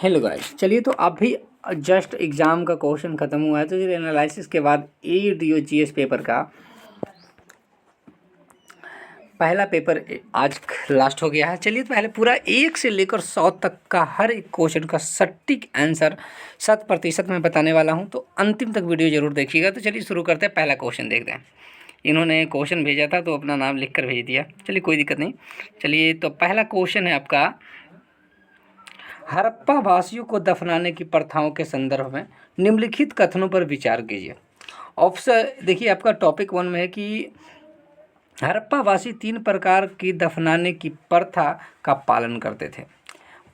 Hello guys, चलिए तो अभी जस्ट एग्ज़ाम का क्वेश्चन ख़त्म हुआ है, तो चलिए एनालिसिस के बाद AUDO-GS पेपर का पहला पेपर आज लास्ट हो गया है। चलिए तो पहले पूरा 1 से लेकर 100 तक का हर एक क्वेश्चन का सटीक आंसर 100% मैं बताने वाला हूं, तो अंतिम तक वीडियो ज़रूर देखिएगा। तो चलिए शुरू करते हैं, पहला क्वेश्चन देखते हैं। इन्होंने क्वेश्चन भेजा था तो अपना नाम लिख कर भेज दिया, चलिए कोई दिक्कत नहीं। चलिए तो पहला क्वेश्चन है आपका, हड़प्पा वासियों को दफनाने की प्रथाओं के संदर्भ में निम्नलिखित कथनों पर विचार कीजिए। ऑप्शन देखिए, आपका टॉपिक 1 में है कि हड़प्पा वासी 3 प्रकार की दफनाने की प्रथा का पालन करते थे: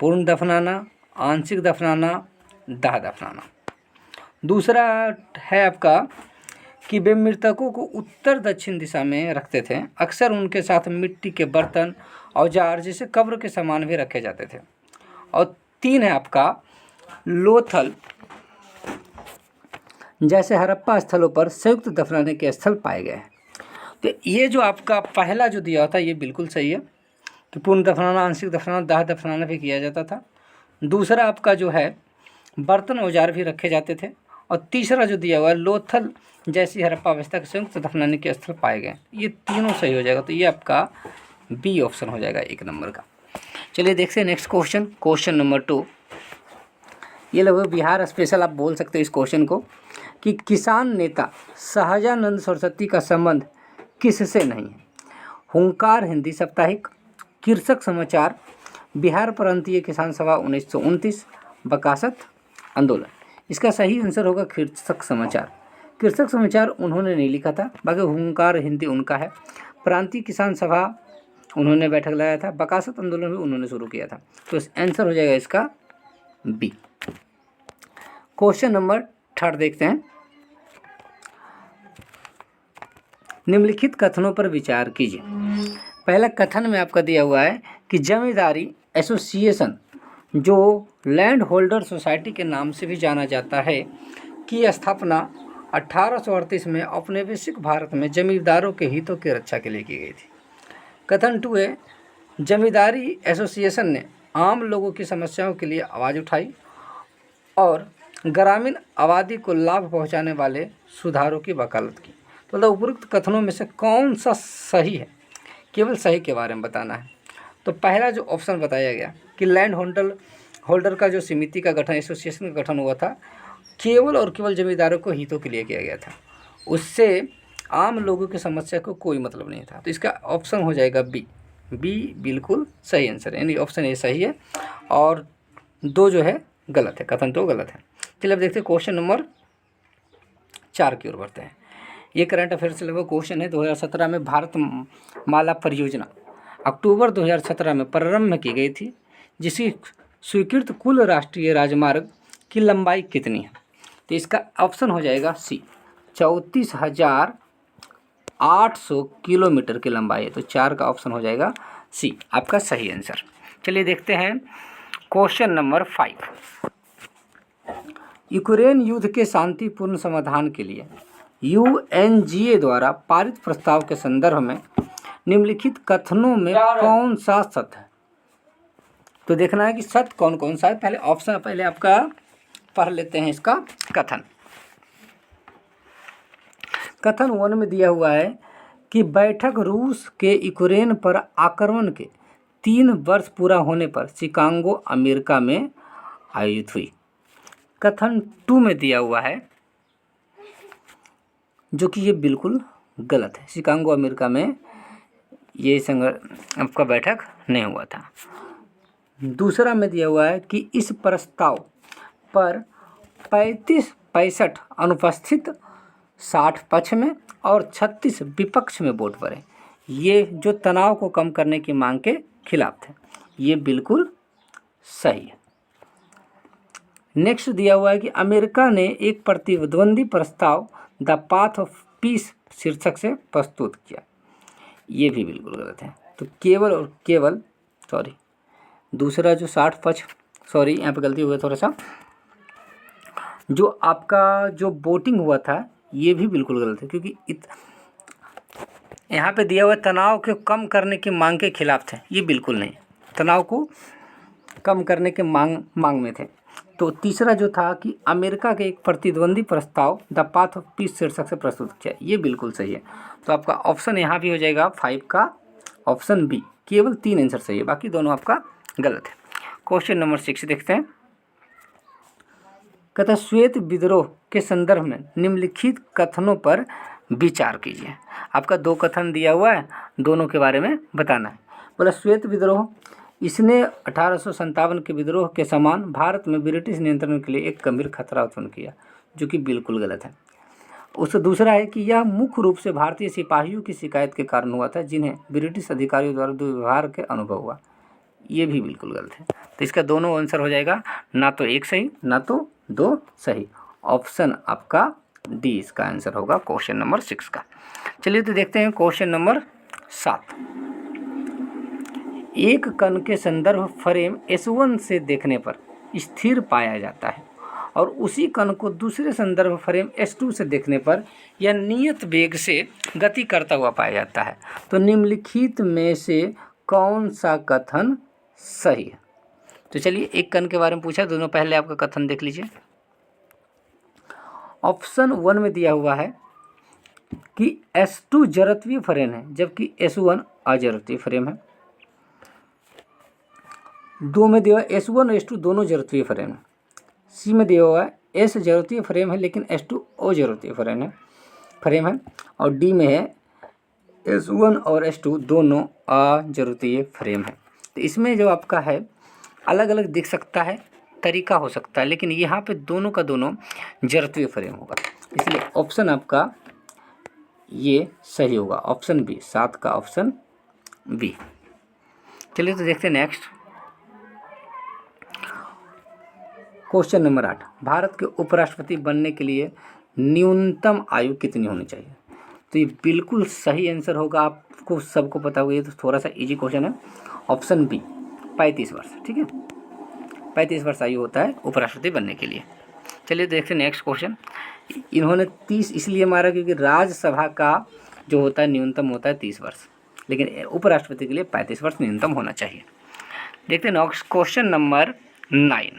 पूर्ण दफनाना, आंशिक दफनाना, दाह दफनाना। दूसरा है आपका कि वे मृतकों को उत्तर दक्षिण दिशा में रखते थे। अक्सर उनके साथ मिट्टी के बर्तन, औजार जैसे कब्र के सामान भी रखे जाते थे। और 3 है आपका लोथल, जैसे हड़प्पा स्थलों पर संयुक्त दफनाने के स्थल पाए गए हैं। तो ये जो आपका पहला जो दिया था ये बिल्कुल सही है कि पूर्ण दफनाना, आंशिक दफनाना, दाह दफनाना भी किया जाता था। दूसरा आपका जो है बर्तन औजार भी रखे जाते थे। और तीसरा जो दिया हुआ है लोथल जैसी हड़प्पा अवस्था के संयुक्त दफनाने के स्थल पाए गए, ये तीनों सही हो जाएगा। तो ये आपका बी ऑप्शन हो जाएगा 1 नंबर का। चलिए देखते हैं नेक्स्ट क्वेश्चन, क्वेश्चन नंबर 2। ये लगभग बिहार स्पेशल आप बोल सकते हैं इस क्वेश्चन को, कि किसान नेता सहजानंद सरस्वती का संबंध किससे नहीं है? हुंकार हिंदी साप्ताहिक, कृषक समाचार, बिहार प्रांतीय किसान सभा 1929, बकासत आंदोलन। इसका सही आंसर होगा कृषक समाचार। कृषक समाचार उन्होंने नहीं लिखा था, बाकी हुंकार हिंदी उनका है। प्रांतीय किसान सभा उन्होंने बैठक लगाया था, बकासत आंदोलन भी उन्होंने शुरू किया था। तो आंसर हो जाएगा इसका बी। क्वेश्चन नंबर 3 देखते हैं। निम्नलिखित कथनों पर विचार कीजिए। पहला कथन में आपका दिया हुआ है कि जमींदारी एसोसिएशन, जो लैंड होल्डर सोसाइटी के नाम से भी जाना जाता है, की स्थापना 1838 में औपनिवेशिक भारत में जमींदारों के हितों की रक्षा के लिए की गई थी। कथन 2 है, जमींदारी एसोसिएशन ने आम लोगों की समस्याओं के लिए आवाज़ उठाई और ग्रामीण आबादी को लाभ पहुंचाने वाले सुधारों की वकालत की। तो उपरोक्त कथनों में से कौन सा सही है, केवल सही के बारे में बताना है। तो पहला जो ऑप्शन बताया गया कि लैंड होल्डर का जो समिति का गठन, एसोसिएशन का गठन हुआ था, केवल और केवल जमींदारों को हितों के लिए किया गया था, उससे आम लोगों की समस्या को कोई मतलब नहीं था। तो इसका ऑप्शन हो जाएगा बी। बी बिल्कुल सही आंसर है, यानी ऑप्शन ए सही है और 2 जो है गलत है, कथन 2 गलत है। चलिए अब देखते हैं क्वेश्चन नंबर 4 की ओर बढ़ते हैं। ये करंट अफेयर से लगभग क्वेश्चन है। 2017 में भारत माला परियोजना अक्टूबर 2017 में प्रारंभ की गई थी, जिसकी स्वीकृत कुल राष्ट्रीय राजमार्ग की लंबाई कितनी है? तो इसका ऑप्शन हो जाएगा सी, 34,800 किलोमीटर की लंबाई है। तो 4 का ऑप्शन हो जाएगा सी, आपका सही आंसर। चलिए देखते हैं क्वेश्चन नंबर 5। यूक्रेन युद्ध के शांतिपूर्ण समाधान के लिए UNGA द्वारा पारित प्रस्ताव के संदर्भ में निम्नलिखित कथनों में कौन सा सत्य है? तो देखना है कि सत्य कौन कौन सा है। पहले ऑप्शन पहले आपका पढ़ लेते हैं इसका कथन। कथन 1 में दिया हुआ है कि बैठक रूस के यूक्रेन पर आक्रमण के 3 वर्ष पूरा होने पर शिकागो अमेरिका में आयोजित हुई। कथन 2 में दिया हुआ है जो कि ये बिल्कुल गलत है, शिकागो अमेरिका में ये आपका बैठक नहीं हुआ था। दूसरा में दिया हुआ है कि इस प्रस्ताव पर 35-65 अनुपस्थित, 60 पक्ष में और 36 विपक्ष में वोट पड़े। ये जो तनाव को कम करने की मांग के खिलाफ थे। ये बिल्कुल सही है। नेक्स्ट दिया हुआ है कि अमेरिका ने एक प्रतिद्वंदी प्रस्ताव द पाथ ऑफ पीस शीर्षक से प्रस्तुत किया। ये भी बिल्कुल गलत है। तो केवल और केवल दूसरा जो 60 पक्ष, यहाँ पे गलती हो गई थोड़ा सा, जो आपका जो वोटिंग हुआ था ये भी बिल्कुल गलत है, क्योंकि यहाँ पे दिया हुआ तनाव को कम करने की मांग के खिलाफ थे। ये बिल्कुल नहीं, तनाव को कम करने के मांग में थे। तो तीसरा जो था कि अमेरिका के एक प्रतिद्वंदी प्रस्ताव द पाथ ऑफ पीस शीर्षक से प्रस्तुत किया, ये बिल्कुल सही है। तो आपका ऑप्शन यहाँ भी हो जाएगा 5 का ऑप्शन बी। केवल 3 आंसर सही है, बाकी दोनों आपका गलत है। क्वेश्चन नंबर 6 देखते हैं। कहता श्वेत विद्रोह के संदर्भ में निम्नलिखित कथनों पर विचार कीजिए। आपका 2 कथन दिया हुआ है, दोनों के बारे में बताना है। बोला श्वेत विद्रोह, इसने 1857 के विद्रोह के समान भारत में ब्रिटिश नियंत्रण के लिए एक गंभीर खतरा उत्पन्न किया, जो कि बिल्कुल गलत है। उससे दूसरा है कि यह मुख्य रूप से भारतीय सिपाहियों की शिकायत के कारण हुआ था, जिन्हें ब्रिटिश अधिकारियों द्वारा दुर्व्यवहार के अनुभव हुआ, ये भी बिल्कुल गलत है। तो इसका दोनों आंसर हो जाएगा, ना तो 1 सही ना तो 2 सही। ऑप्शन आपका डी इसका आंसर होगा क्वेश्चन नंबर 6 का। चलिए तो देखते हैं क्वेश्चन नंबर 7। एक कण के संदर्भ फ्रेम S1 से देखने पर स्थिर पाया जाता है और उसी कण को दूसरे संदर्भ फ्रेम S2 से देखने पर यह नियत वेग से गति करता हुआ पाया जाता है। तो निम्नलिखित में से कौन सा कथन सही है? तो चलिए एक कण के बारे में पूछा, दोनों पहले आपका कथन देख लीजिए। ऑप्शन 1 में दिया हुआ है कि S2 जड़त्वीय फ्रेम है जबकि S1 अजड़त्वीय फ्रेम है। 2 में दिया हुआ S1 और S2 दोनों जड़त्वीय फ्रेम है। सी में दिया हुआ है S जड़त्वीय फ्रेम है लेकिन S2 अजड़त्वीय फ्रेम है। और डी में है S1 और S2 दोनों अजड़त्वीय फ्रेम है। तो इसमें जो आपका है अलग अलग दिख सकता है, तरीका हो सकता है, लेकिन यहाँ पे दोनों का दोनों जड़त्वीय फ्रेम होगा, इसलिए ऑप्शन आपका ये सही होगा, ऑप्शन बी, 7 का ऑप्शन बी। चलिए तो देखते हैं नेक्स्ट क्वेश्चन नंबर 8। भारत के उपराष्ट्रपति बनने के लिए न्यूनतम आयु कितनी होनी चाहिए? तो ये बिल्कुल सही आंसर होगा, आपको सबको पता होगा, ये तो थोड़ा सा इजी क्वेश्चन है। ऑप्शन बी 35 वर्ष, ठीक है, 35 वर्ष आयु होता है उपराष्ट्रपति बनने के लिए। चलिए देखते हैं नेक्स्ट क्वेश्चन। इन्होंने 30 इसलिए मारा क्योंकि राज्यसभा का जो होता है न्यूनतम होता है 30 वर्ष, लेकिन उपराष्ट्रपति के लिए 35 वर्ष न्यूनतम होना चाहिए। देखते हैं नेक्स्ट क्वेश्चन नंबर 9।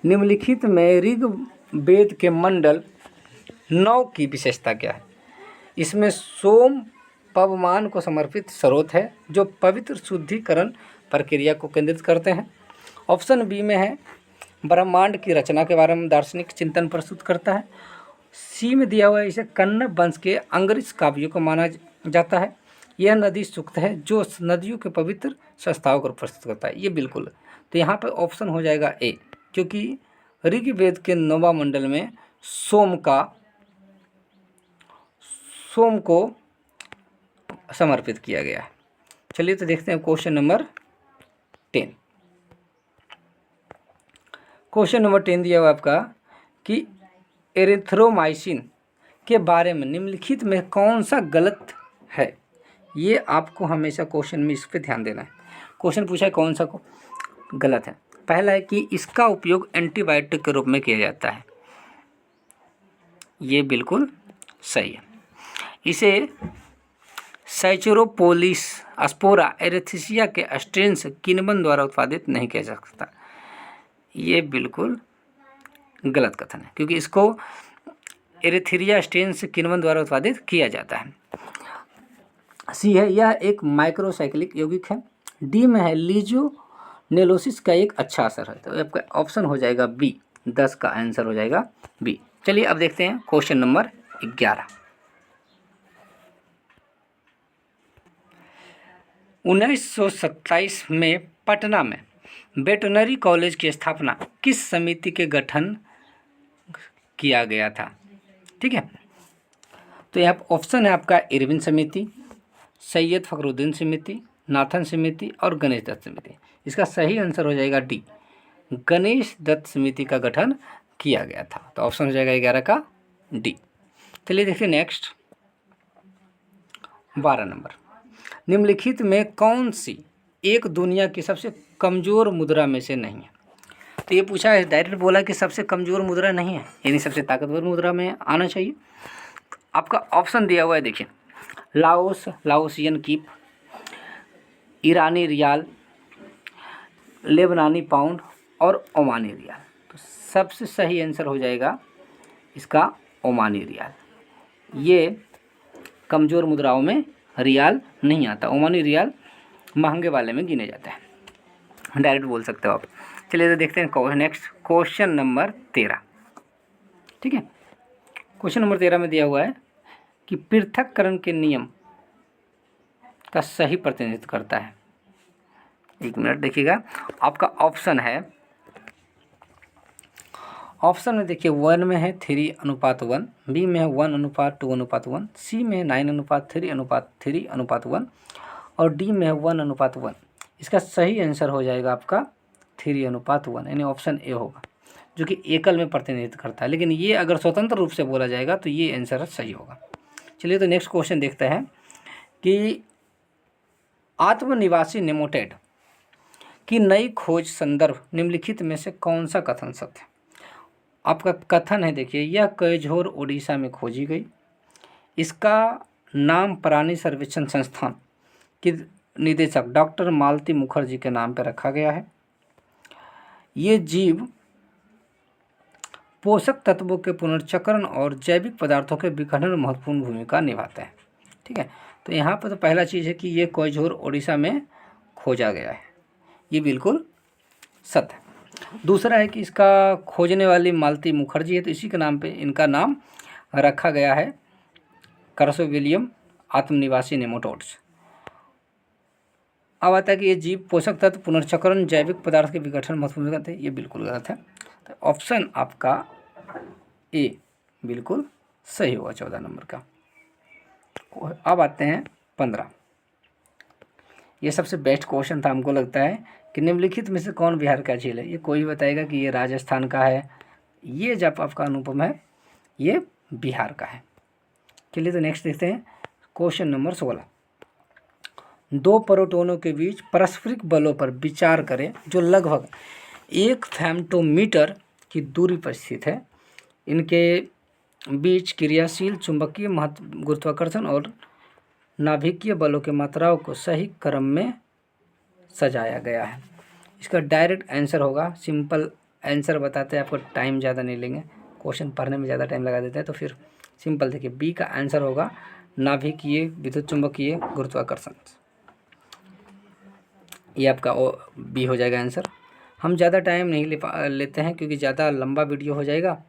निम्नलिखित में ऋग्वेद के मंडल 9 की विशेषता क्या है? इसमें सोम पवमान को समर्पित स्रोत है जो पवित्र शुद्धिकरण प्रक्रिया को केंद्रित करते हैं। ऑप्शन बी में है ब्रह्मांड की रचना के बारे में दार्शनिक चिंतन प्रस्तुत करता है। सी में दिया हुआ है इसे कन्नड़ वंश के अंग्रेज काव्यों को माना जाता है। यह नदी सूक्त है जो नदियों के पवित्र संस्थाओं को प्रस्तुत करता है, ये बिल्कुल। तो यहाँ पे ऑप्शन हो जाएगा ए, क्योंकि ऋग्वेद के 9वां मंडल में सोम को समर्पित किया गया है। चलिए तो देखते हैं क्वेश्चन नंबर 10। क्वेश्चन नंबर 10 दिया हुआ आपका कि एरिथ्रोमाइसिन के बारे में निम्नलिखित में कौन सा गलत है? ये आपको हमेशा क्वेश्चन में इस पर ध्यान देना है। क्वेश्चन पूछा है कौन सा को गलत है। पहला है कि इसका उपयोग एंटीबायोटिक के रूप में किया जाता है, ये बिल्कुल सही है। इसे सैचुरोपोलिस स्पोरा एरिथ्रिया के स्ट्रेन्स किण्वन द्वारा उत्पादित नहीं किया जा सकता, ये बिल्कुल गलत कथन है, क्योंकि इसको एरिथ्रिया स्ट्रेन्स किण्वन द्वारा उत्पादित किया जाता है। सी है यह एक माइक्रोसाइक्लिक यौगिक है। डी में है लीजियोनेलोसिस का एक अच्छा असर है। तो आपका ऑप्शन हो जाएगा बी, 10 का आंसर हो जाएगा बी। चलिए अब देखते हैं क्वेश्चन नंबर 11। 1927 में पटना में वेटरनरी कॉलेज की स्थापना किस समिति के गठन किया गया था? ठीक है, तो यहाँ ऑप्शन है आपका इरविन समिति, सैयद फखरुद्दीन समिति, नाथन समिति और गणेश दत्त समिति। इसका सही आंसर हो जाएगा डी, गणेश दत्त समिति का गठन किया गया था। तो ऑप्शन हो जाएगा 11 का डी। चलिए देखिए नेक्स्ट 12 नंबर। निम्नलिखित में कौन सी एक दुनिया की सबसे कमज़ोर मुद्रा में से नहीं है? तो ये पूछा है, डायरेक्ट बोला कि सबसे कमज़ोर मुद्रा नहीं है, यानी सबसे ताकतवर मुद्रा में आना चाहिए। आपका ऑप्शन दिया हुआ है, देखिए, लाओसियन कीप, ईरानी रियाल, लेबनानी पाउंड और ओमानी रियाल। तो सबसे सही आंसर हो जाएगा इसका ओमानी रियाल। ये कमज़ोर मुद्राओं में रियाल नहीं आता, ओमानी रियाल महंगे वाले में गिने जाता है, डायरेक्ट बोल सकते हो आप। चलिए तो देखते हैं नेक्स्ट क्वेश्चन नंबर 13। ठीक है, क्वेश्चन नंबर 13 में दिया हुआ है कि पृथक्करण के नियम का सही प्रतिनिधित्व करता है। एक मिनट देखिएगा, आपका ऑप्शन में देखिए 1 में है 3:1, बी में है 1:2:1, सी में है 9:3:3:1 और डी में है 1:1। इसका सही आंसर हो जाएगा आपका 3:1, यानी ऑप्शन ए होगा, जो कि एकल में प्रतिनिधित्व करता है। लेकिन ये अगर स्वतंत्र रूप से बोला जाएगा तो ये आंसर सही होगा। चलिए तो नेक्स्ट क्वेश्चन देखते हैं कि आत्मनिवासी नेमाटोड की नई खोज संदर्भ निम्नलिखित में से कौन सा कथन सत्य है। आपका कथन है, देखिए, यह कैझोर ओडिशा में खोजी गई। इसका नाम प्राणी सर्वेक्षण संस्थान के निदेशक डॉक्टर मालती मुखर्जी के नाम पर रखा गया है। ये जीव पोषक तत्वों के पुनर्चक्रण और जैविक पदार्थों के विघटन में महत्वपूर्ण भूमिका निभाता है। ठीक है, तो यहाँ पर तो पहला चीज़ है कि ये कैझोर ओडिशा में खोजा गया है, ये बिल्कुल सत्य है। दूसरा है कि इसका खोजने वाली मालती मुखर्जी है, तो इसी के नाम पे इनका नाम रखा गया है, क्रसोविलियम आत्मनिवासी नेमाटोड्स। अब आता है कि ये जीव पोषक तत्व पुनर्चक्रण जैविक पदार्थ के विघटन महत्वपूर्ण भूमिका है, ये बिल्कुल गलत है। तो ऑप्शन आपका ए बिल्कुल सही होगा 14 नंबर का। अब आते हैं 15। ये सबसे बेस्ट क्वेश्चन था हमको लगता है कि निम्नलिखित में से कौन बिहार का झील है। ये कोई बताएगा कि ये राजस्थान का है, ये जब आपका अनुपम है ये बिहार का है। चलिए तो नेक्स्ट देखते हैं क्वेश्चन नंबर 16। दो प्रोटॉनों के बीच पारस्परिक बलों पर विचार करें जो लगभग 1 फेमटोमीटर की दूरी पर स्थित है। इनके बीच क्रियाशील चुंबकीय गुरुत्वाकर्षण और नाभिकीय बलों की मात्राओं को सही क्रम में सजाया गया है। इसका डायरेक्ट आंसर होगा, सिंपल आंसर बताते हैं, आपको टाइम ज़्यादा नहीं लेंगे, क्वेश्चन पढ़ने में ज़्यादा टाइम लगा देते हैं, तो फिर सिंपल देखिए, बी का आंसर होगा नाभिकीय विद्युत चुंबकीय गुरुत्वाकर्षण। ये आपका बी हो जाएगा आंसर। हम ज़्यादा टाइम नहीं लेते हैं क्योंकि ज़्यादा लंबा वीडियो हो जाएगा।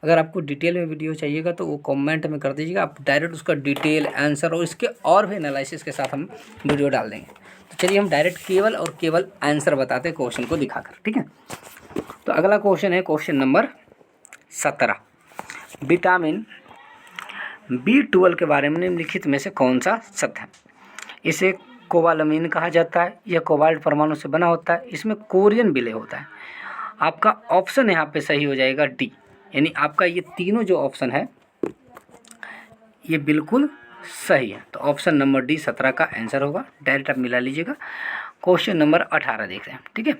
अगर आपको डिटेल में वीडियो चाहिएगा तो वो कमेंट में कर दीजिएगा, आप डायरेक्ट उसका डिटेल आंसर और इसके और भी एनालिसिस के साथ हम वीडियो डाल देंगे। तो चलिए हम डायरेक्ट केवल और केवल आंसर बताते हैं क्वेश्चन को दिखाकर। ठीक है, तो अगला क्वेश्चन है क्वेश्चन नंबर 17। विटामिन B12 के बारे में निम्नलिखित में से कौन सा सत्य है। इसे कोबालामीन कहा जाता है, यह कोबाल्ट परमाणु से बना होता है, इसमें कोरियन विलय होता है। आपका ऑप्शन यहाँ पे सही हो जाएगा डी, यानी आपका ये तीनों जो ऑप्शन है ये बिल्कुल सही है। तो ऑप्शन नंबर डी 17 का आंसर होगा, डायरेक्ट आप मिला लीजिएगा। क्वेश्चन नंबर 18 देख रहे हैं। ठीक है,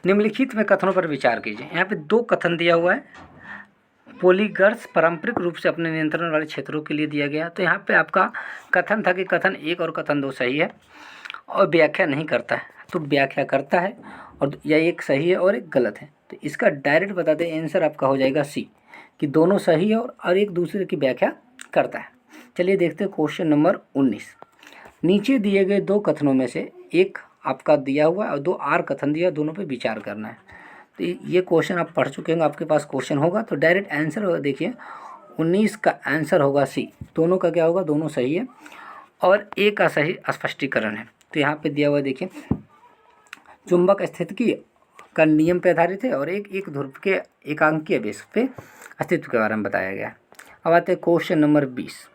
निम्नलिखित में कथनों पर विचार कीजिए। यहाँ पे 2 कथन दिया हुआ है। पोलीगर्स पारंपरिक रूप से अपने नियंत्रण वाले क्षेत्रों के लिए दिया गया। तो यहाँ पे आपका कथन था कि कथन 1 और कथन 2 सही है और व्याख्या नहीं करता है, तो व्याख्या करता है, और या एक सही है और एक गलत है। तो इसका डायरेक्ट बता दें, आंसर आपका हो जाएगा सी, कि दोनों सही है और एक दूसरे की व्याख्या करता है। चलिए देखते हैं क्वेश्चन नंबर 19। नीचे दिए गए 2 कथनों में से एक आपका दिया हुआ है और 2 आर कथन दिया, दोनों पे विचार करना है। तो ये क्वेश्चन आप पढ़ चुके होंगे, आपके पास क्वेश्चन होगा, तो डायरेक्ट आंसर होगा, देखिए 19 का आंसर होगा सी। दोनों का क्या होगा, दोनों सही है और एक का सही स्पष्टीकरण है। तो यहाँ पे दिया हुआ देखिए, चुंबक स्थितिकी का नियम पे आधारित है और एक ध्रुव के एकांकीय बेस पे अस्तित्व के बारे में बताया गया। अब आते हैं क्वेश्चन नंबर 20।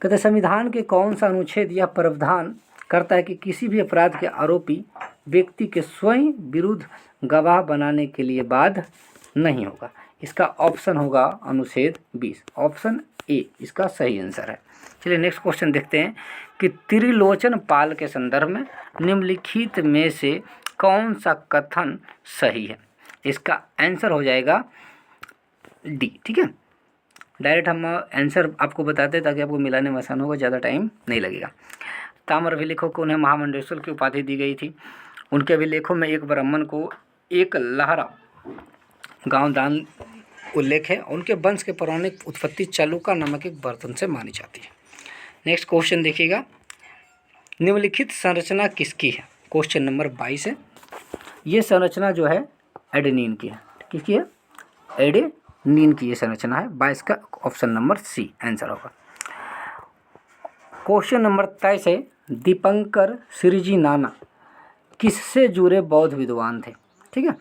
कहते संविधान के कौन सा अनुच्छेद यह प्रावधान करता है कि किसी भी अपराध के आरोपी व्यक्ति के स्वयं विरुद्ध गवाह बनाने के लिए बाध्य नहीं होगा। इसका ऑप्शन होगा अनुच्छेद 20, ऑप्शन ए इसका सही आंसर है। चलिए नेक्स्ट क्वेश्चन देखते हैं कि त्रिलोचन पाल के संदर्भ में निम्नलिखित में से कौन सा कथन सही है। इसका आंसर हो जाएगा डी। ठीक है, डायरेक्ट हम आंसर आपको बताते हैं ताकि आपको मिलाने में आसान होगा, ज़्यादा टाइम नहीं लगेगा। ताम्र अभिलेखों को उन्हें महामंडलेश्वर की उपाधि दी गई थी। उनके अभिलेखों में एक ब्राह्मण को एक लहरा गांव दान उल्लेख है। उनके वंश के पौराणिक उत्पत्ति चालुका नामक एक बर्तन से मानी जाती है। नेक्स्ट क्वेश्चन देखिएगा, निम्नलिखित संरचना किसकी है? क्वेश्चन नंबर 22 है। ये संरचना जो है एडेनिन की है। किसकी है? एडेनिन की ये संरचना है। 22 का ऑप्शन नंबर सी आंसर होगा। क्वेश्चन नंबर 23 है, दीपंकर श्रीजी नाना किससे जुड़े बौद्ध विद्वान थे? ठीक है,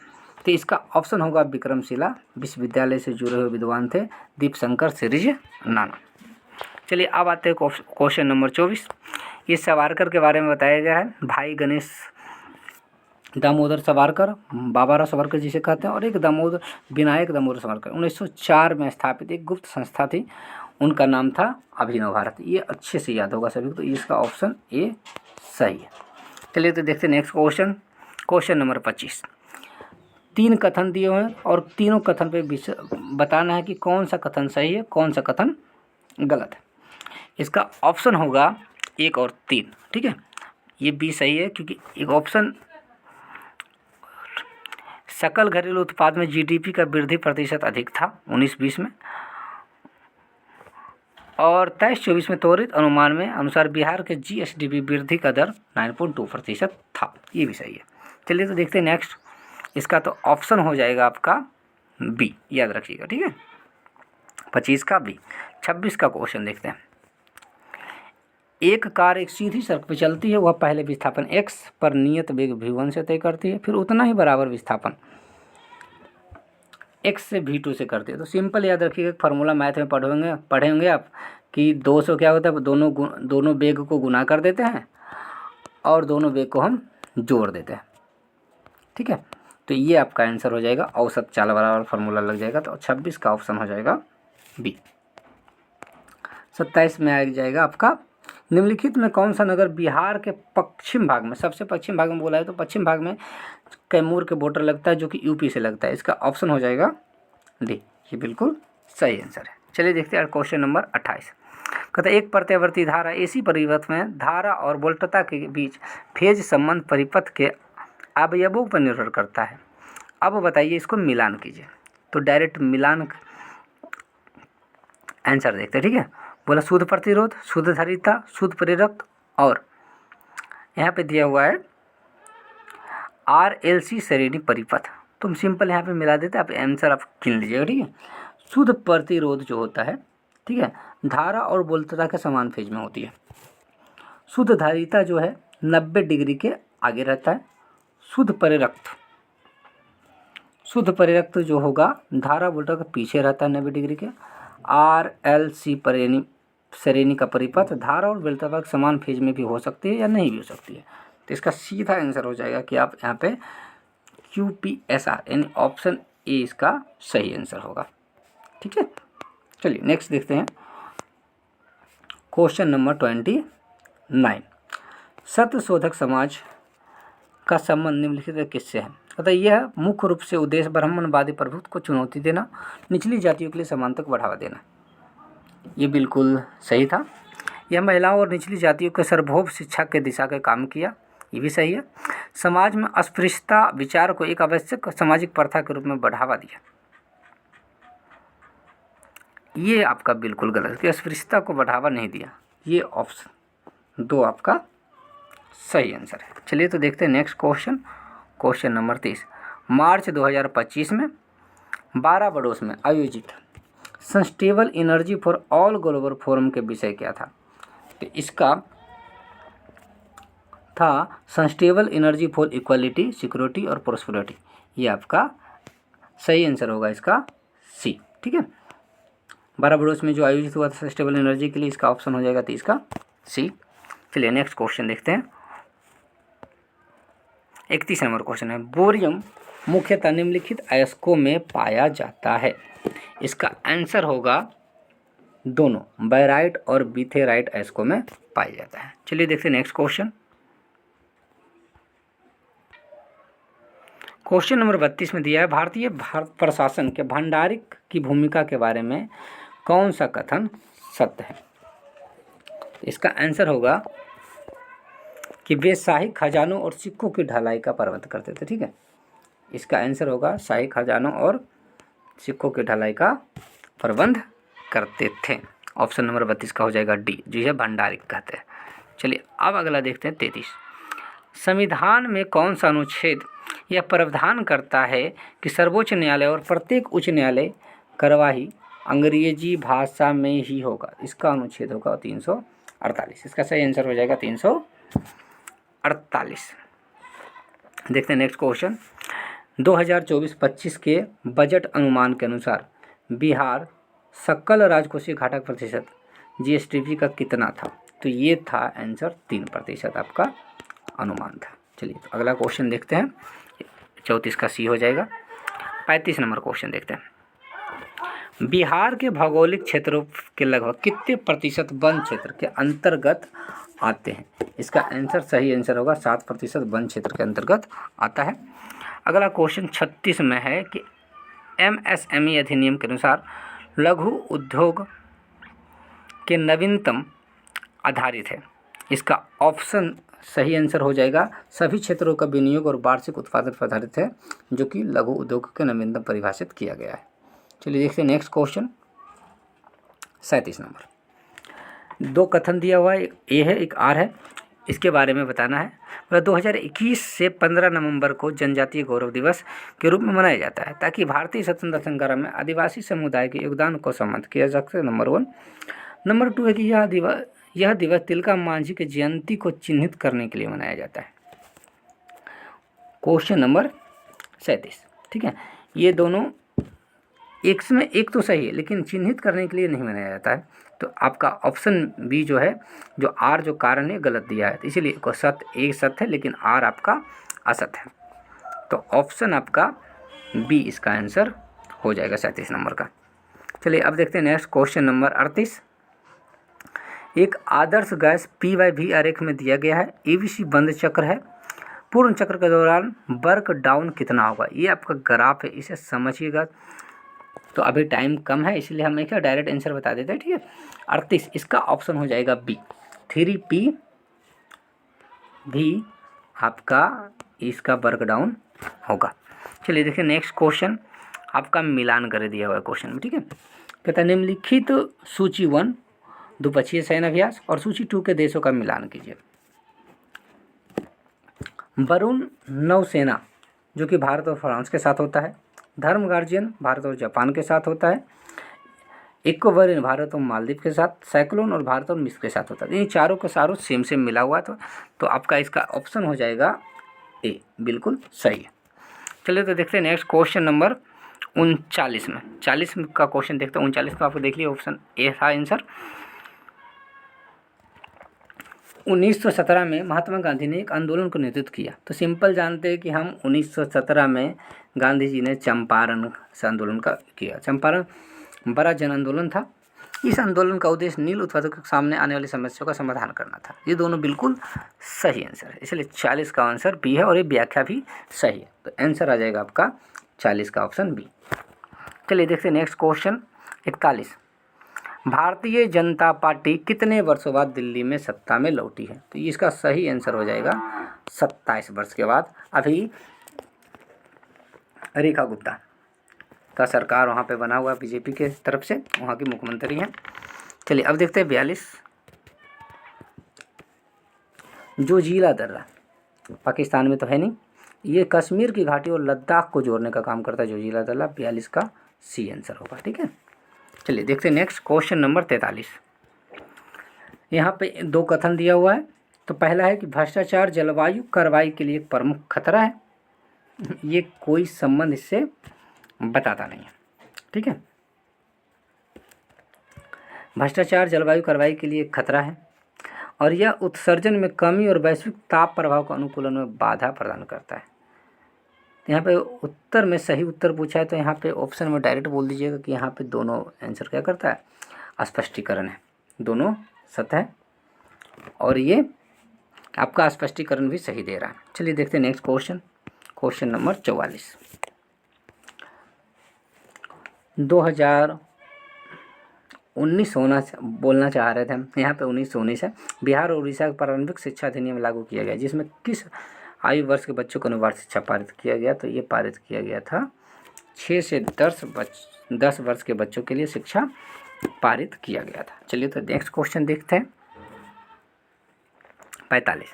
तो इसका ऑप्शन होगा विक्रमशिला विश्वविद्यालय से जुड़े हुए विद्वान थे दीपशंकर श्रीजी नाना। चलिए अब आते हैं क्वेश्चन नंबर 24। ये सावरकर के बारे में बताया गया है। भाई गणेश दामोदर सावरकर, बाबा सावरकर जिसे कहते हैं, और एक विनायक दामोदर सावरकर 1904 में स्थापित एक गुप्त संस्था थी। उनका नाम था अभिनव भारत। ये अच्छे से याद होगा सभी को, तो इसका ऑप्शन ए सही है। चलिए तो देखते हैं नेक्स्ट क्वेश्चन। Question number 25। 3 कथन दिए हुए हैं और तीनों कथन पे बताना है कि कौन सा कथन सही है, कौन सा कथन गलत है। इसका ऑप्शन होगा 1 और 3। ठीक है, ये भी सही है क्योंकि एक ऑप्शन सकल घरेलू उत्पाद में जीडीपी का वृद्धि प्रतिशत अधिक था 19-20 में, और 23-24 में त्वरित अनुमान में अनुसार बिहार के जीएसडीपी वृद्धि का दर 9.2% था। ये भी सही है। चलिए तो देखते हैं नेक्स्ट। इसका तो ऑप्शन हो जाएगा आपका बी, याद रखिएगा। ठीक है, 25 का बी। 26 का क्वेश्चन देखते हैं। एक कार एक सीधी सड़क पर चलती है, वह पहले विस्थापन x पर नियत वेग v1 से तय करती है, फिर उतना ही बराबर विस्थापन x से v2 से करती है। तो सिंपल याद रखिएगा, फार्मूला मैथ में पढ़े होंगे आप कि 200 क्या होता है, दोनों वेग को गुना कर देते हैं और दोनों वेग को हम जोड़ देते हैं। ठीक है, तो ये आपका आंसर हो जाएगा। औसत चाल बराबर फार्मूला लग जाएगा, तो 26 का ऑप्शन हो जाएगा बी। 27 में आ जाएगा आपका, निम्नलिखित में कौन सा नगर बिहार के पश्चिम भाग में, सबसे पश्चिम भाग में बोला है तो पश्चिम भाग में कैमूर के बॉर्डर लगता है जो कि यूपी से लगता है। इसका ऑप्शन हो जाएगा डी। ये बिल्कुल सही आंसर है। चलिए देखते हैं क्वेश्चन नंबर 28। कहता है एक प्रत्यावर्ती धारा एसी परिपथ में धारा और वोल्टता के बीच फेज संबंध परिपथ के अवयवों पर निर्भर करता है। अब बताइए इसको मिलान कीजिए। तो डायरेक्ट मिलान आंसर देखते हैं। ठीक है, बोला शुद्ध प्रतिरोध, शुद्ध धारिता, शुद्ध प्रेरक, और यहाँ पे दिया हुआ है RLC श्रेणी परिपथ। तुम सिंपल यहाँ पे मिला देते, आप आंसर आप गिन लीजिएगा। ठीक है, शुद्ध प्रतिरोध जो होता है, ठीक है, धारा और वोल्टता के समान फेज में होती है। शुद्ध धारिता जो है 90 डिग्री के आगे रहता है। शुद्ध प्रेरक जो होगा धारा वोल्टता के पीछे रहता है 90 डिग्री के। RLC श्रेणी का परिपथ धारा और वोल्टता के समान फेज में भी हो सकती है या नहीं भी हो सकती है। तो इसका सीधा आंसर हो जाएगा कि आप यहाँ पे QPSR यानी ऑप्शन ए इसका सही आंसर होगा। ठीक है, चलिए नेक्स्ट देखते हैं क्वेश्चन नंबर 29। सत्य शोधक समाज का संबंध निम्नलिखित किससे है? अतः यह मुख्य रूप से उद्देश्य ब्राह्मणवादी प्रभुत्व को चुनौती देना, निचली जातियों के लिए समानता को बढ़ावा देना। ये बिल्कुल सही था। यह महिलाओं और निचली जातियों के सार्वभौम शिक्षा के दिशा का काम किया। ये भी सही है। समाज में अस्पृश्यता विचार को एक आवश्यक सामाजिक प्रथा के रूप में बढ़ावा दिया। ये आपका बिल्कुल गलत है कि अस्पृश्यता को बढ़ावा नहीं दिया। ये ऑप्शन 2 आपका सही आंसर है। चलिए तो देखते हैं नेक्स्ट क्वेश्चन। Question number 30। मार्च 2025 में बाराबडोस में आयोजित sustainable energy for all global forum के विषय क्या था? तो इसका था sustainable energy for equality, security और प्रोस्पेरिटी। ये आपका सही आंसर होगा इसका सी। ठीक है, बाराबडोस में जो आयोजित हुआ था सस्टेनेबल एनर्जी के लिए, इसका ऑप्शन हो जाएगा 30 का सी। चलिए नेक्स्ट क्वेश्चन देखते हैं। 31 नंबर क्वेश्चन है, बोरियम मुख्यतः निम्नलिखित अयस्कों में पाया जाता है। इसका आंसर होगा दोनों, बैराइट और बीथेराइट अयस्कों में पाया जाता है। चलिए देखते हैं नेक्स्ट क्वेश्चन। क्वेश्चन नंबर 32 में दिया है, भारतीय प्रशासन के भंडारिक की भूमिका के बारे में कौन सा कथन सत्य है? इसका आंसर होगा कि वे शाही खजानों और सिक्कों की ढलाई का प्रबंध करते थे। ठीक है, इसका आंसर होगा शाही खजानों और सिक्कों की ढलाई का प्रबंध करते थे। ऑप्शन नंबर 32 का हो जाएगा डी, जिसे भंडारिक कहते हैं। चलिए अब अगला देखते हैं 33। संविधान में कौन सा अनुच्छेद यह प्रावधान करता है कि सर्वोच्च न्यायालय और प्रत्येक उच्च न्यायालय कार्यवाही अंग्रेजी भाषा में ही होगा? इसका अनुच्छेद होगा 348। इसका सही आंसर हो जाएगा 348। देखते हैं नेक्स्ट क्वेश्चन। 2024-25 के बजट अनुमान के अनुसार बिहार सकल राजकोषीय घाटा का प्रतिशत जीएसडीपी का कितना था? तो ये था आंसर 3% आपका अनुमान था। चलिए तो अगला क्वेश्चन देखते हैं, 34 का सी हो जाएगा। 35 नंबर क्वेश्चन देखते हैं। बिहार के भौगोलिक क्षेत्रों के लगभग कितने प्रतिशत वन क्षेत्र के अंतर्गत आते हैं? इसका आंसर सही आंसर होगा 7% वन क्षेत्र के अंतर्गत आता है। अगला क्वेश्चन 36 में है कि एमएसएमई अधिनियम के अनुसार लघु उद्योग के नवीनतम आधारित है। इसका ऑप्शन सही आंसर हो जाएगा सभी क्षेत्रों का विनियोग और वार्षिक उत्पादन पर आधारित है, जो कि लघु उद्योग के नवीनतम परिभाषित किया गया है। चलिए देखते हैं नेक्स्ट क्वेश्चन 37 नंबर। दो कथन दिया हुआ है, एक ए है एक आर है, इसके बारे में बताना है। 2021 से 15 नवंबर को जनजातीय गौरव दिवस के रूप में मनाया जाता है ताकि भारतीय स्वतंत्रता संग्राम में आदिवासी समुदाय के योगदान को सम्मानित किया जा सके, नंबर 1। नंबर 2 है कि यह दिवस तिलका मांझी की जयंती को चिन्हित करने के लिए मनाया जाता है। Question number 37। ठीक है, ये दोनों एक में एक तो सही है लेकिन चिन्हित करने के लिए नहीं मनाया जाता है, तो आपका ऑप्शन बी जो है, जो आर जो कारण है गलत दिया है, इसीलिए को सत्य एक सत्य है लेकिन आर आपका असत्य है। तो ऑप्शन आपका बी इसका आंसर हो जाएगा 37 नंबर का। चलिए अब देखते हैं नेक्स्ट क्वेश्चन नंबर 38। एक आदर्श गैस P/V आरेख में दिया गया है, ABC बंद चक्र है, पूर्ण चक्र के दौरान वर्क डाउन कितना होगा? ये आपका ग्राफ है, इसे समझिएगा। तो अभी टाइम कम है इसलिए हम क्या डायरेक्ट आंसर बता देते हैं। ठीक है, 38 इसका ऑप्शन हो जाएगा बी, 3P भी आपका इसका वर्क डाउन होगा। चलिए देखिए नेक्स्ट क्वेश्चन आपका मिलान कर दिया हुआ है क्वेश्चन में। ठीक है, कहता है निम्नलिखित सूची 1 द्विपक्षीय सैन्य अभ्यास और सूची 2 के देशों का मिलान कीजिए। वरुण नौसेना जो कि भारत और फ्रांस के साथ होता है, धर्म गार्जियन भारत और जापान के साथ होता है, इक्वरिन भारत और मालदीव के साथ, साइक्लोन और भारत और मिस्र के साथ होता है। इन चारों के सारों सेम सेम मिला हुआ तो आपका इसका ऑप्शन हो जाएगा ए, बिल्कुल सही है। चलिए तो देखते हैं नेक्स्ट क्वेश्चन नंबर 39 में। 40 का क्वेश्चन देखते हैं। 39 का आपको देख लिया, ऑप्शन ए था आंसर। 1917 में महात्मा गांधी ने एक आंदोलन को नेतृत्व किया। तो सिंपल जानते हैं कि हम 1917 में गांधी जी ने चंपारण से आंदोलन का किया। चंपारण बड़ा जन आंदोलन था। इस आंदोलन का उद्देश्य नील उत्पादकों के सामने आने वाली समस्याओं का समाधान करना था। ये दोनों बिल्कुल सही आंसर है, इसलिए 40 का आंसर बी है और ये व्याख्या भी सही है। तो आंसर आ जाएगा आपका 40 का ऑप्शन बी। चलिए देखते हैं next question 41। Bharatiya Janata party कितने वर्षों बाद दिल्ली में सत्ता में लौटी है? तो इसका सही आंसर हो जाएगा 27 वर्ष के बाद। अभी रेखा गुप्ता का सरकार वहाँ पे बना हुआ बीजेपी के तरफ से, वहाँ की मुख्यमंत्री हैं। चलिए अब देखते हैं 42। जोजिला दर्रा पाकिस्तान में तो है नहीं, ये कश्मीर की घाटी और लद्दाख को जोड़ने का काम करता है जोजिला दर्रा। 42 का सी आंसर होगा। ठीक है, चलिए देखते हैं नेक्स्ट क्वेश्चन नंबर 43। यहाँ पे दो कथन दिया हुआ है। तो पहला है कि भ्रष्टाचार जलवायु कार्रवाई के लिए एक प्रमुख खतरा है। ये कोई संबंध इससे बताता नहीं है। ठीक है, भ्रष्टाचार जलवायु कार्रवाई के लिए एक खतरा है और यह उत्सर्जन में कमी और वैश्विक ताप प्रभाव का अनुकूलन में बाधा प्रदान करता है। यहाँ पे उत्तर में सही उत्तर पूछा है तो यहाँ पे ऑप्शन में डायरेक्ट बोल दीजिएगा कि यहाँ पे दोनों आंसर क्या करता है, स्पष्टीकरण है, दोनों सत्य है और ये आपका स्पष्टीकरण भी सही दे रहा है। चलिए देखते हैं नेक्स्ट क्वेश्चन, क्वेश्चन नंबर 44। 2019 19 होना बोलना चाह रहे थे हम, यहाँ पे 1919 है। बिहार और उड़ीसा का प्रारंभिक शिक्षा अधिनियम लागू किया गया, जिसमें किस आयु वर्ष के बच्चों को अनिवार्य शिक्षा पारित किया गया? तो ये पारित किया गया था 6 से 10 वर्ष के बच्चों के लिए शिक्षा पारित किया गया था। चलिए तो नेक्स्ट क्वेश्चन देखते हैं। 45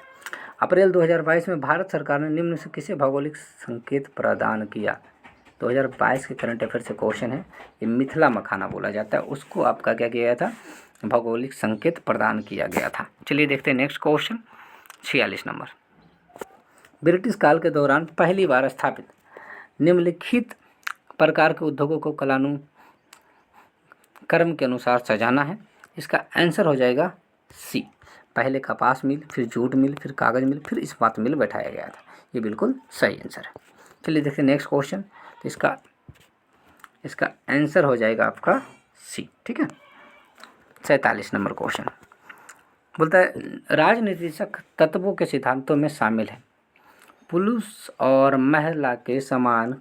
अप्रैल 2022 में भारत सरकार ने निम्न से किसे भौगोलिक संकेत प्रदान किया? 2022 के करंट अफेयर से क्वेश्चन है। ये मिथिला मखाना बोला जाता है, उसको आपका क्या किया गया था? भौगोलिक संकेत प्रदान किया गया था। चलिए देखते हैं नेक्स्ट क्वेश्चन। 46 नंबर, ब्रिटिश काल के दौरान पहली बार स्थापित निम्नलिखित प्रकार के उद्योगों को क्रम के अनुसार सजाना है। इसका आंसर हो जाएगा सी। पहले कपास मिल, फिर जूट मिल, फिर कागज़ मिल, फिर इस्पात मिल बैठाया गया था। ये बिल्कुल सही आंसर है। चलिए देखते हैं नेक्स्ट क्वेश्चन। तो इसका आंसर हो जाएगा आपका सी। ठीक है। 47 नंबर क्वेश्चन बोलता है राजनीतिक तत्वों के सिद्धांतों में शामिल है पुरुष और महिला के समान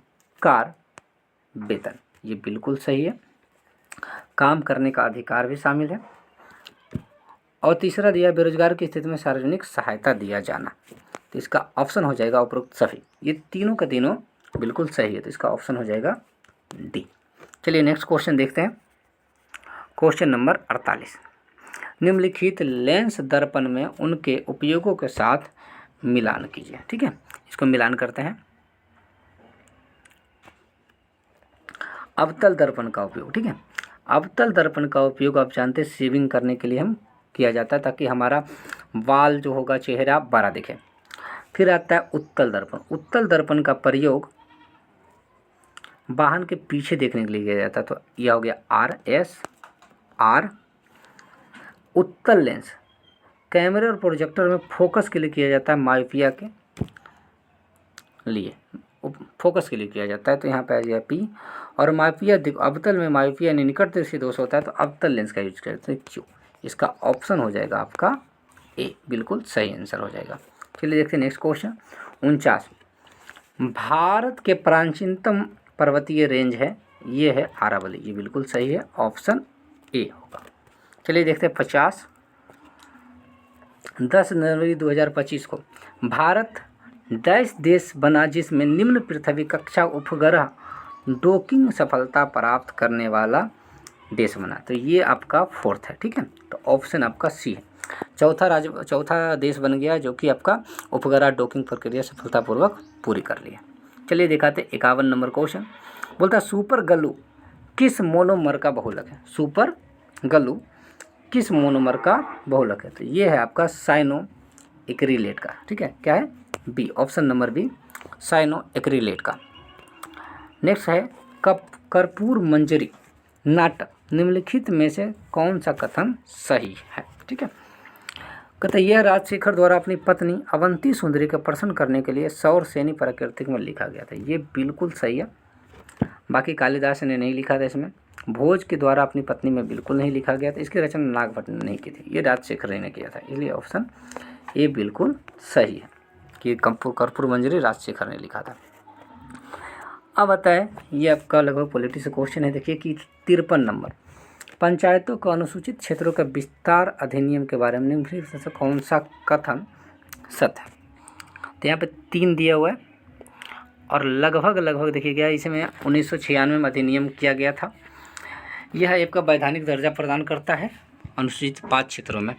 कार्य वेतन। ये बिल्कुल सही है। काम करने का अधिकार भी शामिल है। और तीसरा दिया बेरोजगार की स्थिति में सार्वजनिक सहायता दिया जाना। तो इसका ऑप्शन हो जाएगा उपरोक्त सभी। ये तीनों का तीनों बिल्कुल सही है, तो इसका ऑप्शन हो जाएगा डी। चलिए नेक्स्ट क्वेश्चन देखते हैं। क्वेश्चन नंबर 48, निम्नलिखित लेंस दर्पण में उनके उपयोगों के साथ मिलान कीजिए। ठीक है, इसको मिलान करते हैं। अवतल दर्पण का उपयोग। ठीक है, अवतल दर्पण का उपयोग आप जानते हैं शेविंग करने के लिए हम किया जाता है, ताकि हमारा बाल जो होगा, चेहरा बड़ा दिखे। फिर आता है उत्तल दर्पण। उत्तल दर्पण का प्रयोग वाहन के पीछे देखने के लिए किया जाता है। तो यह हो गया RSR। उत्तल लेंस कैमरे और प्रोजेक्टर में फोकस के लिए किया जाता है, मायोपिया के लिए फोकस के लिए किया जाता है। तो यहाँ पे आ गया P। और मायोपिया अवतल में मायोपिया यानी निकट दृष्टि दोष होता है, तो अवतल लेंस का यूज करते हैं Q। इसका ऑप्शन हो जाएगा आपका ए। बिल्कुल सही आंसर हो जाएगा। चलिए देखते हैं नेक्स्ट क्वेश्चन। 49, भारत के प्राचीनतम पर्वतीय रेंज है, ये है अरावली। ये बिल्कुल सही है, ऑप्शन ए होगा। चलिए देखते हैं 50, 10 जनवरी 2025 को भारत देश बना जिसमें निम्न पृथ्वी कक्षा उपग्रह डॉकिंग सफलता प्राप्त करने वाला देश बना। तो ये आपका 4th है। ठीक है, तो ऑप्शन आपका सी है। चौथा देश बन गया जो कि आपका उपग्रह डॉकिंग प्रक्रिया सफलतापूर्वक पूरी कर लिया। चलिए दिखाते 51 नंबर क्वेश्चन। बोलता है सुपर गलू किस मोनोमर का बहुलक है? सुपर गलू किस मोनोमर का बहुलक है? तो ये है आपका साइनो एक्रिलेट का। ठीक है, क्या है? B, option number B, cyano acrylate का। नेक्स्ट है कर्पूर मंजरी नाटक निम्नलिखित में से कौन सा कथन सही है? ठीक है, कहते यह राजशेखर द्वारा अपनी पत्नी अवंती सुंदरी का प्रसन्न करने के लिए सौर सेनी प्राकृतिक में लिखा गया था। ये बिल्कुल सही है। बाकी कालिदास ने नहीं लिखा था इसमें। भोज के द्वारा अपनी पत्नी में बिल्कुल नहीं लिखा गया था। इसकी रचना नागभट्ट ने नहीं की थी, ये राजशेखर ने किया था। इसलिए ऑप्शन ए बिल्कुल सही है कि कर्पूर मंजरी राजशेखर ने लिखा था। अब आता है ये आपका लगभग पॉलिटिक्स क्वेश्चन है। देखिए कि 53 नंबर, पंचायतों को अनुसूचित क्षेत्रों का विस्तार अधिनियम के बारे में निम्नलिखित से कौन सा कथन सत्य है? तो यहाँ पे 3 दिया हुआ है और लगभग देखिए गया इसमें 1996 में अधिनियम किया गया था। यह आपका वैधानिक दर्जा प्रदान करता है अनुसूचित 5 क्षेत्रों में।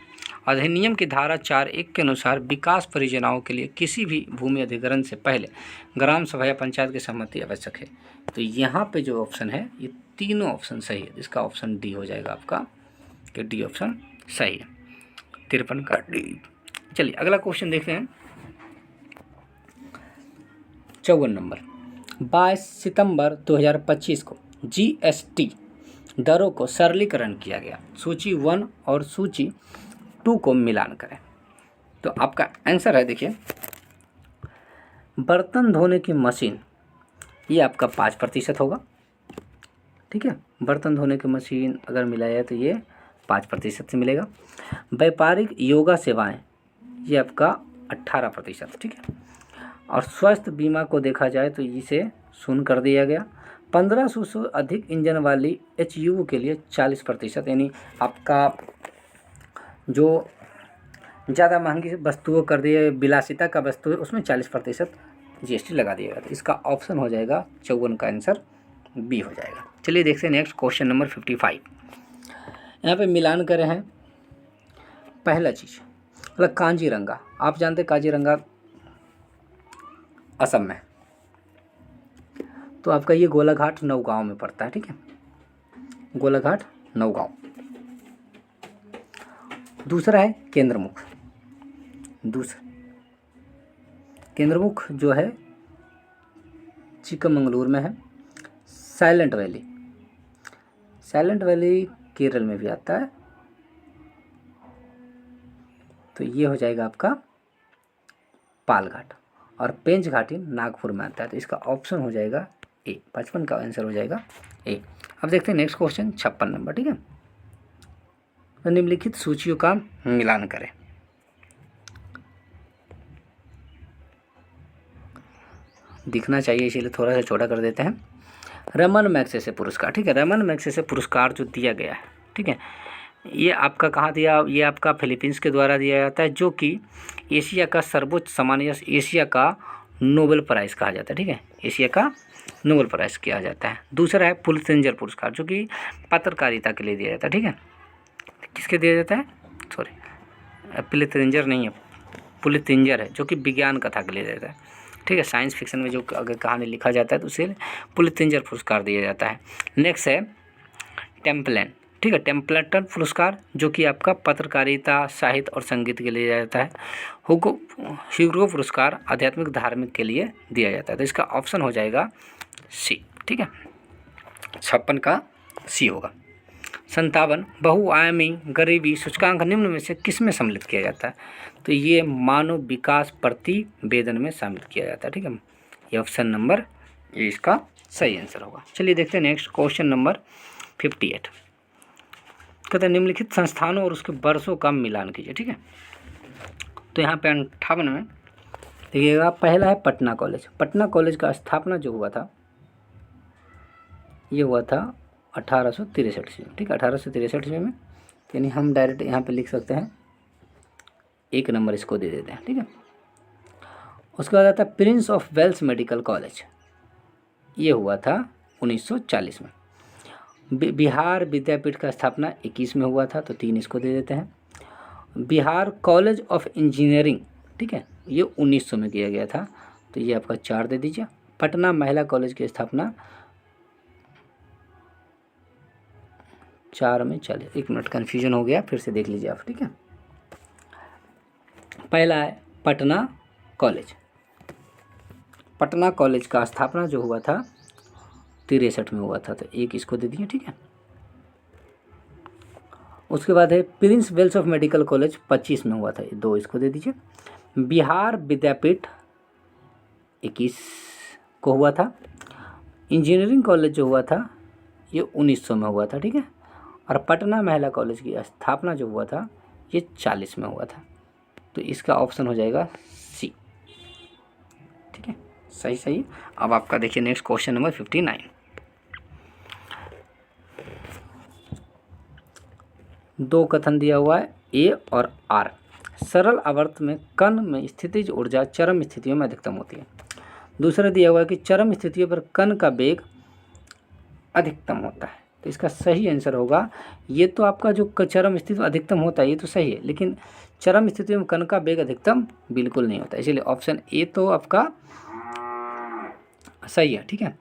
अधिनियम की धारा 4(1) के अनुसार विकास परियोजनाओं के लिए किसी भी भूमि अधिग्रहण से पहले ग्राम सभा या पंचायत की सहमति आवश्यक है। तो यहाँ पे जो ऑप्शन है ये तीनों ऑप्शन सही है। इसका ऑप्शन डी हो जाएगा आपका, कि डी ऑप्शन सही है। 53 का डी। चलिए अगला क्वेश्चन देखते हैं। 54 नंबर, 22 सितंबर 2025 को GST दरों को सरलीकरण किया गया। सूची 1 और सूची 2 को मिलान करें। तो आपका आंसर है, देखिए बर्तन धोने की मशीन ये आपका 5% होगा। ठीक है, बर्तन धोने की मशीन अगर मिलाया तो ये 5% से मिलेगा। व्यापारिक योगा सेवाएं ये आपका 18%। ठीक है, और स्वास्थ्य बीमा को देखा जाए तो इसे 0 कर दिया गया। 1500 से अधिक इंजन वाली HUV के लिए 40%, यानी आपका जो ज़्यादा महंगी वस्तुओं कर दिए, विलासिता का वस्तु है, उसमें 40% GST लगा दिया जाता है। इसका ऑप्शन हो जाएगा 54 का आंसर बी हो जाएगा। चलिए देखते हैं नेक्स्ट क्वेश्चन नंबर 55। यहाँ पे मिलान करे हैं। पहला चीज़ मतलब कांजीरंगा, आप जानते हैं कांजीरंगा असम में, तो आपका ये गोलाघाट नौगांव में पड़ता है, ठीक है, गोलाघाट नौगांव। दूसरा है केंद्रमुख, केंद्रमुख जो है चिकमंगलूर में है। साइलेंट वैली केरल में भी आता है, तो ये हो जाएगा आपका पालघाट। और पेंच घाटी नागपुर में आता है, तो इसका ऑप्शन हो जाएगा ए, 55 का आंसर हो जाएगा ए। अब देखते हैं नेक्स्ट क्वेश्चन 56 नंबर, ठीक है। तो निम्नलिखित सूचियों का मिलान करें। दिखना चाहिए इसीलिए थोड़ा सा छोटा कर देते हैं। रमन मैग्सेसे पुरस्कार, ठीक है, रमन मैग्सेसे पुरस्कार जो दिया गया है, ठीक है, ये आपका कहाँ दिया, ये आपका फिलीपींस के द्वारा दिया जाता है, जो कि एशिया का सर्वोच्च सम्मान या एशिया का नोबेल प्राइज़ कहा जाता है, ठीक है, एशिया का नोबेल प्राइज़ किया जाता है। दूसरा है पुलित्ज़र पुरस्कार, जो कि पत्रकारिता के लिए दिया जाता है, ठीक है, किसके दिया जाता है, सॉरी पुलित्ज़र नहीं है, पुलित्ज़र है, जो कि विज्ञान कथा के लिए दिया जाता है, ठीक है, साइंस फिक्शन में जो अगर कहानी लिखा जाता है तो उसे पुलित्ज़र पुरस्कार दिया जाता है। नेक्स्ट है टेम्पलन, ठीक है, टेम्पल्टन पुरस्कार, जो कि आपका पत्रकारिता, साहित्य और संगीत के लिए दिया जाता है। ह्यूगो पुरस्कार आध्यात्मिक धार्मिक के लिए दिया जाता है, तो इसका ऑप्शन हो जाएगा सी, ठीक है, 56 का सी होगा। 57 बहुआयामी गरीबी सूचकांक निम्न में से किस में सम्मिलित किया जाता है, तो ये मानव विकास प्रतिवेदन में शामिल किया जाता है, ठीक है, ये ऑप्शन नंबर ये इसका सही आंसर होगा। चलिए देखते हैं नेक्स्ट क्वेश्चन नंबर 58। कहते हैं निम्नलिखित संस्थानों और उसके वर्षों का मिलान कीजिए, ठीक है। तो यहाँ पे 58 में देखिएगा, पहला है पटना कॉलेज। पटना कॉलेज का स्थापना जो हुआ था, ये हुआ था 1863 में, ठीक है, 1863 में, यानी हम डायरेक्ट यहाँ पे लिख सकते हैं, एक नंबर इसको दे देते हैं, ठीक है। उसके बाद आता है Prince of Wales Medical College, ये हुआ था 1940 में। बिहार विद्यापीठ का स्थापना 21 में हुआ था, तो 3 इसको दे देते हैं। बिहार कॉलेज ऑफ इंजीनियरिंग, ठीक है, ये 1900 में किया गया था, तो ये आपका 4 दे दीजिए। पटना महिला कॉलेज की स्थापना 4 में, चलिए 1 मिनट कन्फ्यूजन हो गया, फिर से देख लीजिए आप, ठीक है। पहला है पटना कॉलेज। पटना कॉलेज का स्थापना जो हुआ था 63 में हुआ था, तो 1 इसको दे दिए, ठीक है। उसके बाद है Prince Wales of Medical College 25 में हुआ था, 2 इसको दे दीजिए। बिहार विद्यापीठ 21 को हुआ था। इंजीनियरिंग कॉलेज जो हुआ था ये 1900 में हुआ था, ठीक है। और पटना महिला कॉलेज की स्थापना जो हुआ था ये 40 में हुआ था, तो इसका ऑप्शन हो जाएगा सी, ठीक है, सही। अब आपका देखिए नेक्स्ट क्वेश्चन नंबर 59। 2 कथन दिया हुआ है ए और आर। सरल आवर्त में कण में स्थितिज ऊर्जा चरम स्थितियों में अधिकतम होती है। दूसरा दिया हुआ है कि चरम स्थितियों पर कण का वेग अधिकतम होता है, तो इसका सही आंसर होगा, ये तो आपका जो चरम स्थिति में अधिकतम होता है ये तो सही है, लेकिन चरम स्थिति में कण का वेग अधिकतम बिल्कुल नहीं होता, इसलिए ऑप्शन ए तो आपका सही है, ठीक है,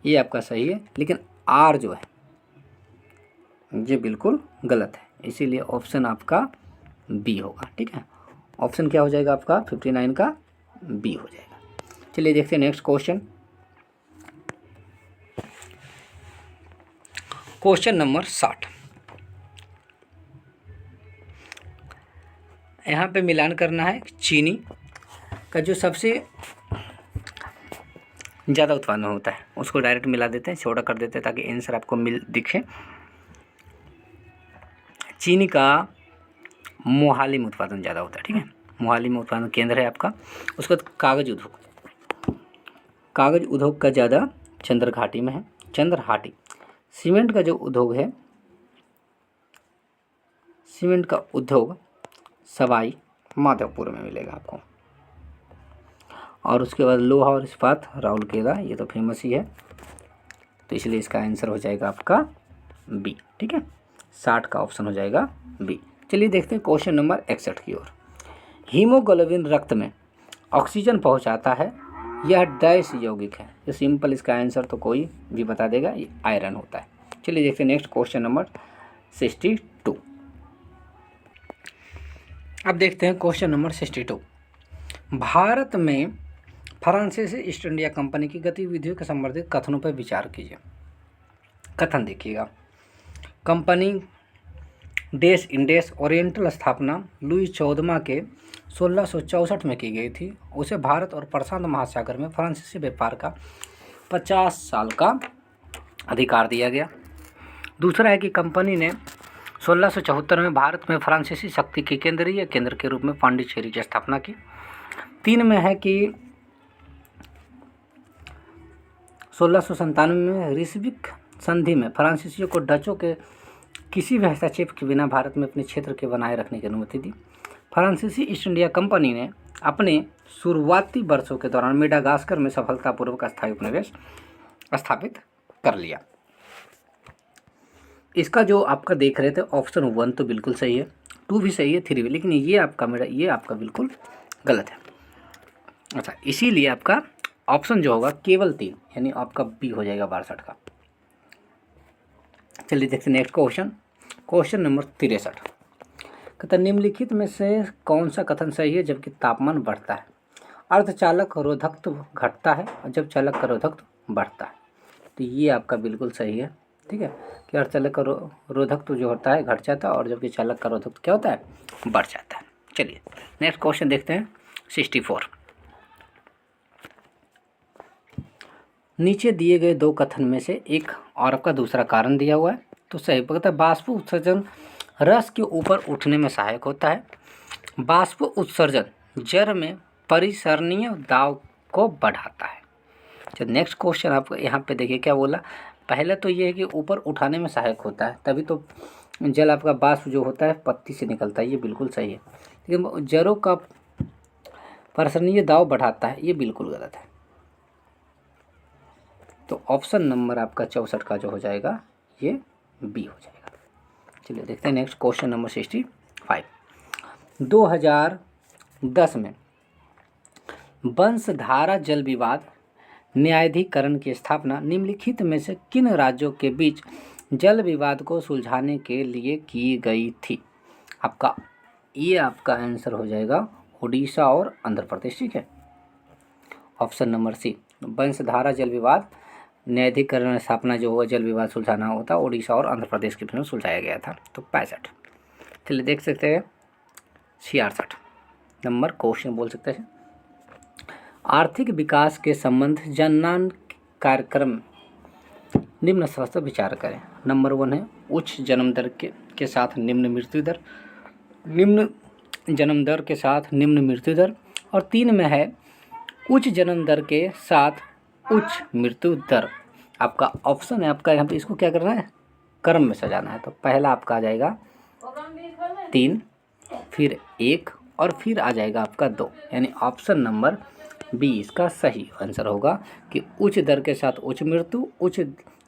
ये आपका सही है, लेकिन आर जो है ये बिल्कुल गलत है, इसीलिए ऑप्शन आपका बी होगा, ठीक है। ऑप्शन क्या हो जाएगा आपका 59 का बी हो जाएगा। चलिए देखते हैं नेक्स्ट क्वेश्चन, क्वेश्चन नंबर 60। यहाँ पे मिलान करना है चीनी का जो सबसे ज़्यादा उत्पादन होता है उसको डायरेक्ट मिला देते हैं, छोटा कर देते हैं ताकि आंसर आपको दिखे। चीनी का मोहाली में उत्पादन ज़्यादा होता है, ठीक है, मोहाली में उत्पादन केंद्र है आपका। उसके बाद कागज़ उद्योग का ज़्यादा चंद्रघाटी में है, चंद्रहाटी। सीमेंट का जो उद्योग है, सीमेंट का उद्योग सवाई माधोपुर में मिलेगा आपको। और उसके बाद लोहा और इस्पात राउरकेला, ये तो फेमस ही है, तो इसलिए इसका आंसर हो जाएगा आपका बी। ठीक है, 60 का ऑप्शन हो जाएगा बी। चलिए देखते हैं क्वेश्चन नंबर 61 की ओर। हीमोग्लोबिन रक्त में ऑक्सीजन पहुंचाता है, यह डैश यौगिक है। ये सिंपल, इसका आंसर तो कोई भी बता देगा, ये आयरन होता है। चलिए देखते हैं नेक्स्ट क्वेश्चन नंबर 62। अब देखते हैं क्वेश्चन नंबर 62। भारत में फ्रांसीसी ईस्ट इंडिया कंपनी की गतिविधियों के संबंधित कथनों पर विचार कीजिए। कथन देखिएगा, कंपनी देश इंडेस ओरिएंटल स्थापना लुई 14वां के 1664 में की गई थी। उसे भारत और प्रशांत महासागर में फ्रांसीसी व्यापार का 50 साल का अधिकार दिया गया। दूसरा है कि कंपनी ने 1674 में भारत में फ्रांसीसी शक्ति के केंद्रीय केंद्र के रूप में पांडिचेरी की स्थापना की। 3 में है कि 1697 में रिसविक संधि में फ्रांसीसियों को डचों के किसी भी हस्तक्षेप के बिना भारत में अपने क्षेत्र के बनाए रखने की अनुमति दी। फ्रांसीसी ईस्ट इंडिया कंपनी ने अपने शुरुआती वर्षों के दौरान मेडागास्कर में सफलतापूर्वक अस्थायी उपनिवेश स्थापित कर लिया। इसका जो आपका देख रहे थे ऑप्शन 1 तो बिल्कुल सही है, 2 भी सही है, 3 भी, लेकिन ये आपका बिल्कुल गलत है। अच्छा, इसीलिए आपका ऑप्शन जो होगा केवल 3, यानी आपका बी हो जाएगा 62 का। चलिए देखते हैं नेक्स्ट क्वेश्चन नंबर 63। कहता निम्नलिखित में से कौन सा कथन सही है जबकि तापमान बढ़ता है? अर्धचालक रोधकत्व घटता है और जब चालक का रोधकत्व बढ़ता है। तो ये आपका बिल्कुल सही है। ठीक है, कि अर्धचालक का रोधकत्व जो होता है घट जाता है और जबकि चालक का रोधकत्व क्या होता है, बढ़ जाता है। चलिए नेक्स्ट क्वेश्चन देखते हैं 64। नीचे दिए गए 2 कथन में से एक और आपका दूसरा कारण दिया हुआ है, तो सही पता है। बाष्प उत्सर्जन रस के ऊपर उठने में सहायक होता है। बाष्प उत्सर्जन जड़ में परिसरणीय दाब को बढ़ाता है। चलिए नेक्स्ट क्वेश्चन आपको यहाँ पे देखिए क्या बोला। पहले तो ये है कि ऊपर उठाने में सहायक होता है, तभी तो जल आपका बाष्प जो होता है पत्ती से निकलता है, ये बिल्कुल सही है। लेकिन जड़ों का परिसरणीय दाब बढ़ाता है, ये बिल्कुल गलत है। तो ऑप्शन नंबर आपका 64 का जो हो जाएगा ये बी हो जाएगा। चलिए देखते हैं नेक्स्ट क्वेश्चन नंबर 65। 2010 में वंशधारा जल विवाद न्यायाधिकरण की स्थापना निम्नलिखित में से किन राज्यों के बीच जल विवाद को सुलझाने के लिए की गई थी? ये आपका आंसर हो जाएगा उड़ीसा और आंध्र प्रदेश। ठीक है, ऑप्शन नंबर सी, वंशधारा जल विवाद न्यायाधिकरण स्थापना जो हुआ जल विवाद सुलझाना होता उड़ीसा और आंध्र प्रदेश के बीच में सुलझाया गया था। तो 65। चलिए देख सकते हैं 66 नंबर क्वेश्चन बोल सकते हैं। आर्थिक विकास के संबंध जननान कार्यक्रम निम्न स्तर विचार करें। नंबर 1 है उच्च जन्म दर के साथ निम्न मृत्यु दर, निम्न जन्म दर के साथ निम्न मृत्यु दर, और 3 में है उच्च जन्म दर के साथ उच्च मृत्यु दर। आपका ऑप्शन है आपका यहाँ पे, इसको क्या करना है, क्रम में सजाना है। तो पहला आपका आ जाएगा 3, फिर 1 और फिर आ जाएगा आपका 2, यानी ऑप्शन नंबर बी इसका सही आंसर होगा कि उच्च दर के साथ उच्च मृत्यु, उच्च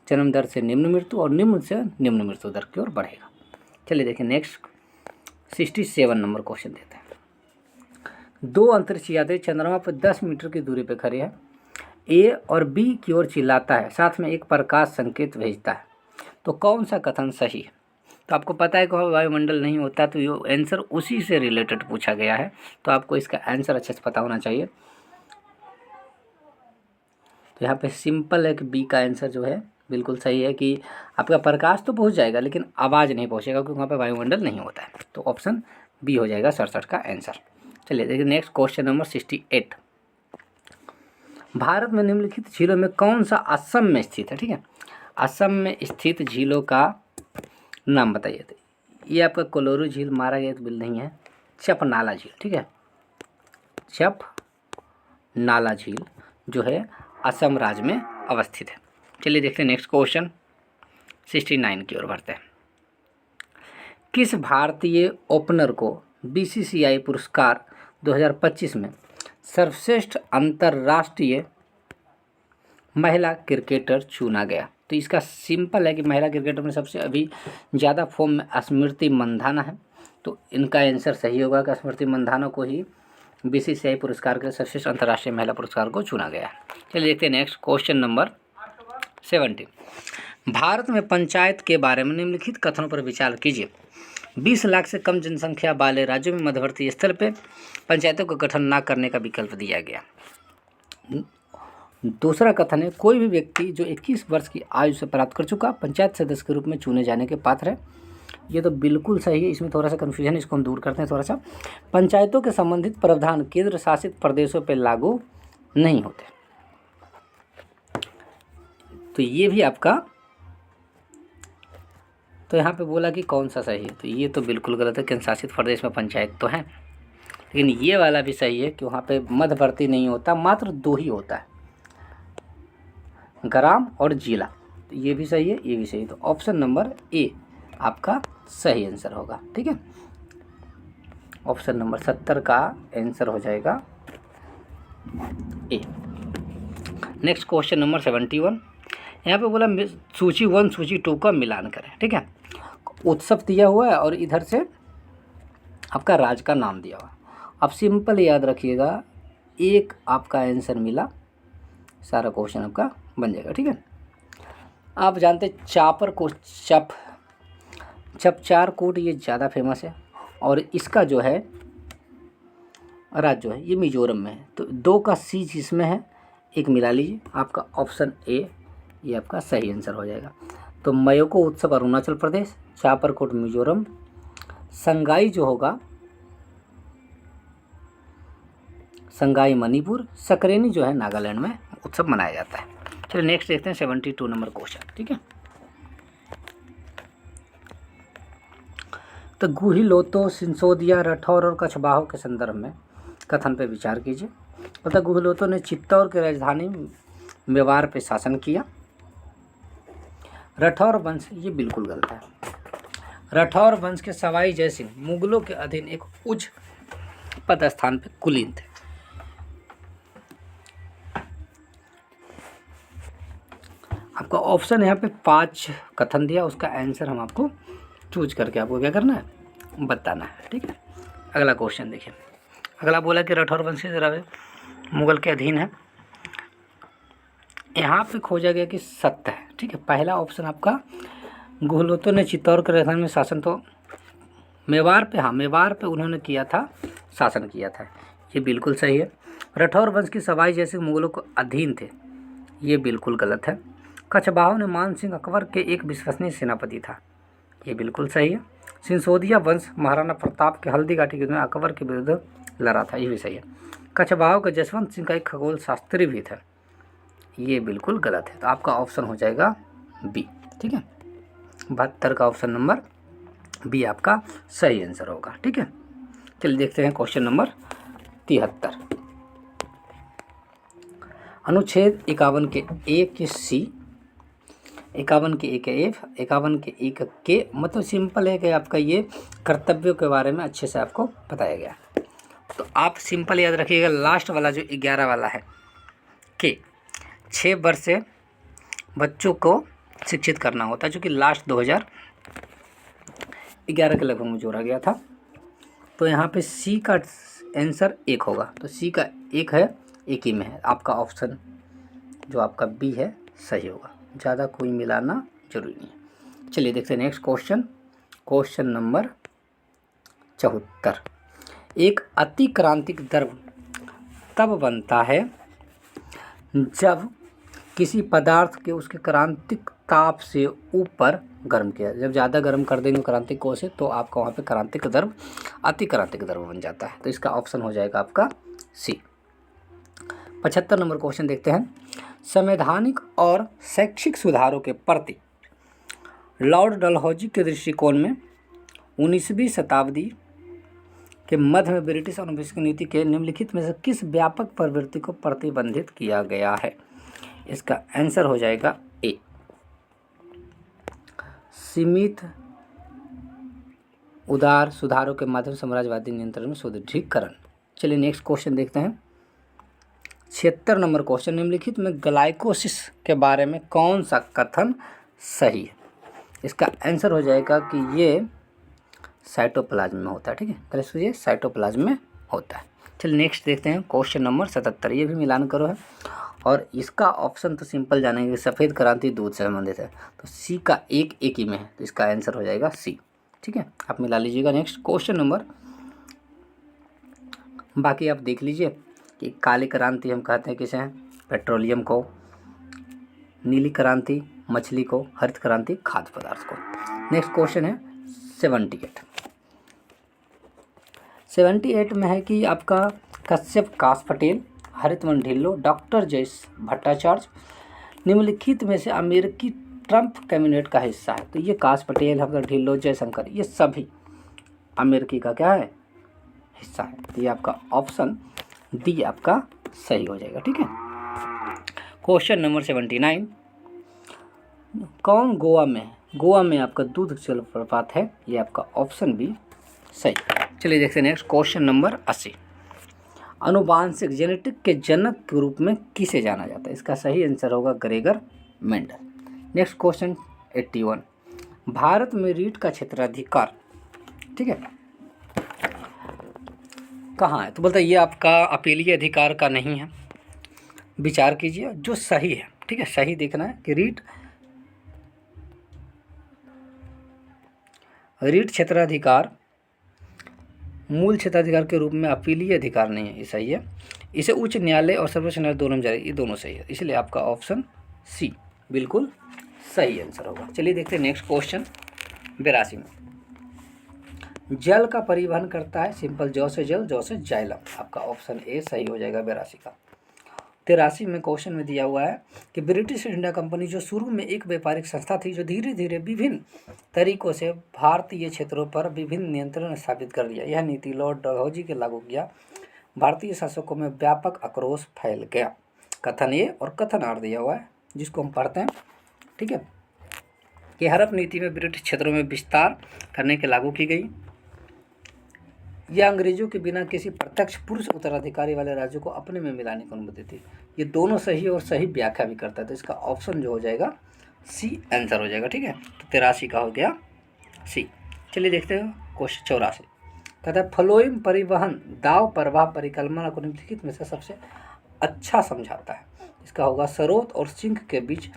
जन्म दर से निम्न मृत्यु और निम्न से निम्न मृत्यु दर की ओर बढ़ेगा। चलिए देखिए नेक्स्ट 67 नंबर क्वेश्चन देते हैं। 2 अंतरिक्ष यात्री चंद्रमा पर 10 मीटर की दूरी पर खड़े हैं। ए और बी की ओर चिल्लाता है, साथ में एक प्रकाश संकेत भेजता है। तो कौन सा कथन सही है? तो आपको पता है कि वायुमंडल नहीं होता, तो ये आंसर उसी से रिलेटेड पूछा गया है, तो आपको इसका आंसर अच्छे से पता होना चाहिए। तो यहाँ पे सिंपल है कि बी का आंसर जो है बिल्कुल सही है कि आपका प्रकाश तो पहुँच जाएगा लेकिन आवाज़ नहीं पहुँचेगा, क्योंकि वहाँ पे वायुमंडल नहीं होता है। तो ऑप्शन बी हो जाएगा 67 का आंसर। चलिए देखिए नेक्स्ट क्वेश्चन नंबर 68। भारत में निम्नलिखित झीलों में कौन सा असम में स्थित है? ठीक है, असम में स्थित झीलों का नाम बताइए। तो ये आपका कोलोरू झील, मारा गया तो बिल नहीं है, चप नाला झील। ठीक है, चप नाला झील जो है असम राज्य में अवस्थित है। चलिए देखते हैं नेक्स्ट क्वेश्चन 69 की ओर बढ़ते हैं। किस भारतीय ओपनर को बीसीसीआई पुरस्कार 2025 में सर्वश्रेष्ठ अंतर्राष्ट्रीय महिला क्रिकेटर चुना गया? तो इसका सिंपल है कि महिला क्रिकेटर में सबसे अभी ज़्यादा फॉर्म में स्मृति मंधाना है, तो इनका आंसर सही होगा कि स्मृति मंधाना को ही बीसीसीआई पुरस्कार के सर्वश्रेष्ठ अंतर्राष्ट्रीय महिला पुरस्कार को चुना गया। चलिए देखते हैं नेक्स्ट क्वेश्चन नंबर 70। भारत में पंचायत के बारे में निम्नलिखित कथनों पर विचार कीजिए। 20 लाख से कम जनसंख्या वाले राज्यों में मध्यवर्ती स्थल पर पंचायतों का गठन न करने का विकल्प दिया गया। दूसरा कथन है, कोई भी व्यक्ति जो 21 वर्ष की आयु से प्राप्त कर चुका पंचायत सदस्य के रूप में चुने जाने के पात्र है। ये तो बिल्कुल सही है, इसमें थोड़ा सा कन्फ्यूजन, इसको हम दूर करते हैं थोड़ा सा। पंचायतों के संबंधित प्रावधान केंद्र शासित प्रदेशों पर लागू नहीं होते, तो ये भी आपका, तो यहाँ पे बोला कि कौन सा सही है, तो ये तो बिल्कुल गलत है। केंद्र शासित प्रदेश में पंचायत तो है, लेकिन ये वाला भी सही है कि वहाँ पे मध्यवर्ती नहीं होता, मात्र 2 ही होता है, ग्राम और जिला। तो ये भी सही है, ये भी सही है, तो ऑप्शन नंबर ए आपका सही आंसर होगा। ठीक है, ऑप्शन नंबर 70 का आंसर हो जाएगा ए। Next question number 71। यहाँ पे बोला सूची 1 सूची 2 का मिलान करें। ठीक है, उत्सव दिया हुआ है और इधर से आपका राज्य का नाम दिया हुआ है। आप सिंपल याद रखिएगा, एक आपका आंसर मिला, सारा क्वेश्चन आपका बन जाएगा। ठीक है, आप जानते चापर को चपचार कोट ये ज़्यादा फेमस है, और इसका जो है राज्य जो है ये मिजोरम में है, तो 2 का सी जिसमें है एक मिला लीजिए, आपका ऑप्शन ए ये आपका सही आंसर हो जाएगा। तो मयोको उत्सव अरुणाचल प्रदेश, चापरकोट मिजोरम, संगाई जो होगा संगाई मणिपुर, सकरेनी जो है नागालैंड में उत्सव मनाया जाता है। चलिए नेक्स्ट देखते हैं 72 नंबर क्वेश्चन। ठीक है, तो गुहिलोतो, सिंसोदिया, राठौर और कछवाहों के संदर्भ में कथन पर विचार कीजिए। पता गुहिलोतो ने चित्तौड़ की राजधानी मेवाड़ पे शासन किया। राठौर वंश ये बिल्कुल गलत है। राठौर वंश के सवाई जयसिंह मुगलों के अधीन एक उच्च पद स्थान पे कुलीन थे। आपका ऑप्शन यहाँ पे 5 कथन दिया, उसका आंसर हम आपको चूज करके आपको क्या करना है, बताना है। ठीक है, अगला क्वेश्चन देखिए। अगला बोला कि राठौर वंश मुगल के अधीन है। यहाँ पे खोजा गया कि सत्य है। ठीक है, पहला ऑप्शन आपका गुहिलोतो ने चित्तौड़ के राजधानी में शासन, तो मेवाड़ पे, हाँ मेवाड़ पे उन्होंने किया था, शासन किया था, ये बिल्कुल सही है। राठौर वंश की सवाई जैसे मुगलों को अधीन थे, ये बिल्कुल गलत है। कछवाहों ने मान सिंह अकबर के एक विश्वसनीय सेनापति था, ये बिल्कुल सही है। सिंसोदिया वंश महाराणा प्रताप के हल्दी घाटी युद्ध में अकबर के विरुद्ध लड़ा था, ये भी सही है। कछवाहों के जसवंत सिंह का एक खगोल शास्त्री भी था, ये बिल्कुल गलत है। तो आपका ऑप्शन हो जाएगा बी। ठीक है, 72 का ऑप्शन नंबर बी आपका सही आंसर होगा। ठीक है, चलिए देखते हैं क्वेश्चन नंबर 73। अनुच्छेद 51 के ए के सी, 51 के ए के एफ, 51 के ए के, मतलब सिंपल है कि आपका ये कर्तव्यों के बारे में अच्छे से आपको बताया गया। तो आप सिंपल याद रखिएगा, लास्ट वाला जो 11 वाला है कि 6 वर्ष से बच्चों को शिक्षित करना होता है, जो कि लास्ट 2011 के लगभग में जोड़ा गया था। तो यहाँ पे सी का आंसर 1 होगा, तो सी का 1 है, 1 ही में है। आपका ऑप्शन जो आपका बी है सही होगा, ज़्यादा कोई मिलाना जरूरी नहीं है। चलिए देखते हैं नेक्स्ट क्वेश्चन, क्वेश्चन नंबर 74। एक अतिक्रांतिक द्रव तब बनता है जब किसी पदार्थ के उसके क्रांतिक ताप से ऊपर गर्म किया, जब ज़्यादा गर्म कर देंगे क्रांतिक को से, तो आपका वहाँ पे क्रांतिक द्रव अतिक्रांतिक द्रव बन जाता है। तो इसका ऑप्शन हो जाएगा आपका सी। 75 नंबर क्वेश्चन देखते हैं। संवैधानिक और शैक्षिक सुधारों के प्रति लॉर्ड डलहौजी के दृष्टिकोण में 19वीं शताब्दी के मध्य में ब्रिटिश औपनिवेशिक नीति के निम्नलिखित में से किस व्यापक प्रवृत्ति को प्रतिबंधित किया गया है? इसका आंसर हो जाएगा ए, सीमित उदार सुधारों के माध्यम से साम्राज्यवादी नियंत्रण में सुदृढ़ीकरण। चलिए नेक्स्ट क्वेश्चन देखते हैं। 76 नंबर क्वेश्चन, निम्नलिखित में ग्लाइकोसिस के बारे में कौन सा कथन सही है? इसका आंसर हो जाएगा कि ये साइटोप्लाज्म में होता है। ठीक है, पहले ये साइटोप्लाज्म में होता है। चलिए नेक्स्ट देखते हैं क्वेश्चन नंबर 77, ये भी मिलान करो है और इसका ऑप्शन तो सिंपल जानेंगे, सफ़ेद क्रांति दूध से संबंधित है, तो सी का एक ही में है, तो इसका आंसर हो जाएगा सी। ठीक है, आप मिला लीजिएगा। नेक्स्ट क्वेश्चन नंबर, बाकी आप देख लीजिए कि काली क्रांति हम कहते हैं किसे हैं? पेट्रोलियम को, नीली क्रांति मछली को, हरित क्रांति खाद्य पदार्थ को। नेक्स्ट क्वेश्चन है 78 में है कि आपका कश्यप काश पटेल, हरितमन ढिल्लो, डॉक्टर जयेश भट्टाचार्य निम्नलिखित में से अमेरिकी ट्रंप कैबिनेट का हिस्सा है। तो ये काश पटेल, हरितमन ढिल्लो, जयशंकर, ये सभी अमेरिकी का क्या है? हिस्सा है। तो ये आपका ऑप्शन डी आपका सही हो जाएगा। ठीक है, क्वेश्चन नंबर 79, कौन गोवा में है? गोवा में आपका दूध जलप्रपात है, ये आपका ऑप्शन बी सही। चलिए देखते हैं नेक्स्ट क्वेश्चन नंबर 80, अनुवांशिक जेनेटिक के जनक के रूप में किसे जाना जाता है? इसका सही आंसर होगा Gregor Mendel. Next question 81, Bharat में रीढ़ का क्षेत्राधिकार, ठीक है, कहाँ है? तो बोलता है ये आपका अपीलीय अधिकार का नहीं है, विचार कीजिए जो सही है। ठीक है, सही देखना है कि रीढ़ क्षेत्राधिकार मूल क्षेत्राधिकार के रूप में अपीलीय अधिकार नहीं है, ये सही है। इसे उच्च न्यायालय और सर्वोच्च न्यायालय दोनों में जारी, ये दोनों सही है, इसलिए आपका ऑप्शन सी बिल्कुल सही आंसर होगा। चलिए देखते हैं नेक्स्ट क्वेश्चन 82 में, जल का परिवहन करता है, सिंपल जौ से जल, जौ से जाइलम, आपका ऑप्शन ए सही हो जाएगा 82 का। 83 में क्वेश्चन में दिया हुआ है कि ब्रिटिश इंडिया कंपनी जो शुरू में एक व्यापारिक संस्था थी, जो धीरे धीरे विभिन्न तरीकों से भारतीय क्षेत्रों पर विभिन्न नियंत्रण स्थापित कर दिया, यह नीति लॉर्ड डलहौजी के लागू किया, भारतीय शासकों में व्यापक आक्रोश फैल गया। कथन ए और कथन आर दिया हुआ है, जिसको हम पढ़ते हैं। ठीक है, कि हड़प नीति में ब्रिटिश क्षेत्रों में विस्तार करने के लागू की गई, यह अंग्रेजों के बिना किसी प्रत्यक्ष पुरुष उत्तराधिकारी वाले राज्यों को अपने में मिलाने की अनुमति थी। ये दोनों सही और सही व्याख्या भी करता है, तो इसका ऑप्शन जो हो जाएगा सी आंसर हो जाएगा। ठीक है, तो 83 का हो गया सी। चलिए देखते हैं क्वेश्चन 84, कहता है फ्लोएम परिवहन दाव प्रवाह परिकल्पना को निम्नलिखित में से सबसे अच्छा समझाता है। इसका होगा स्रोत और सिंक के बीच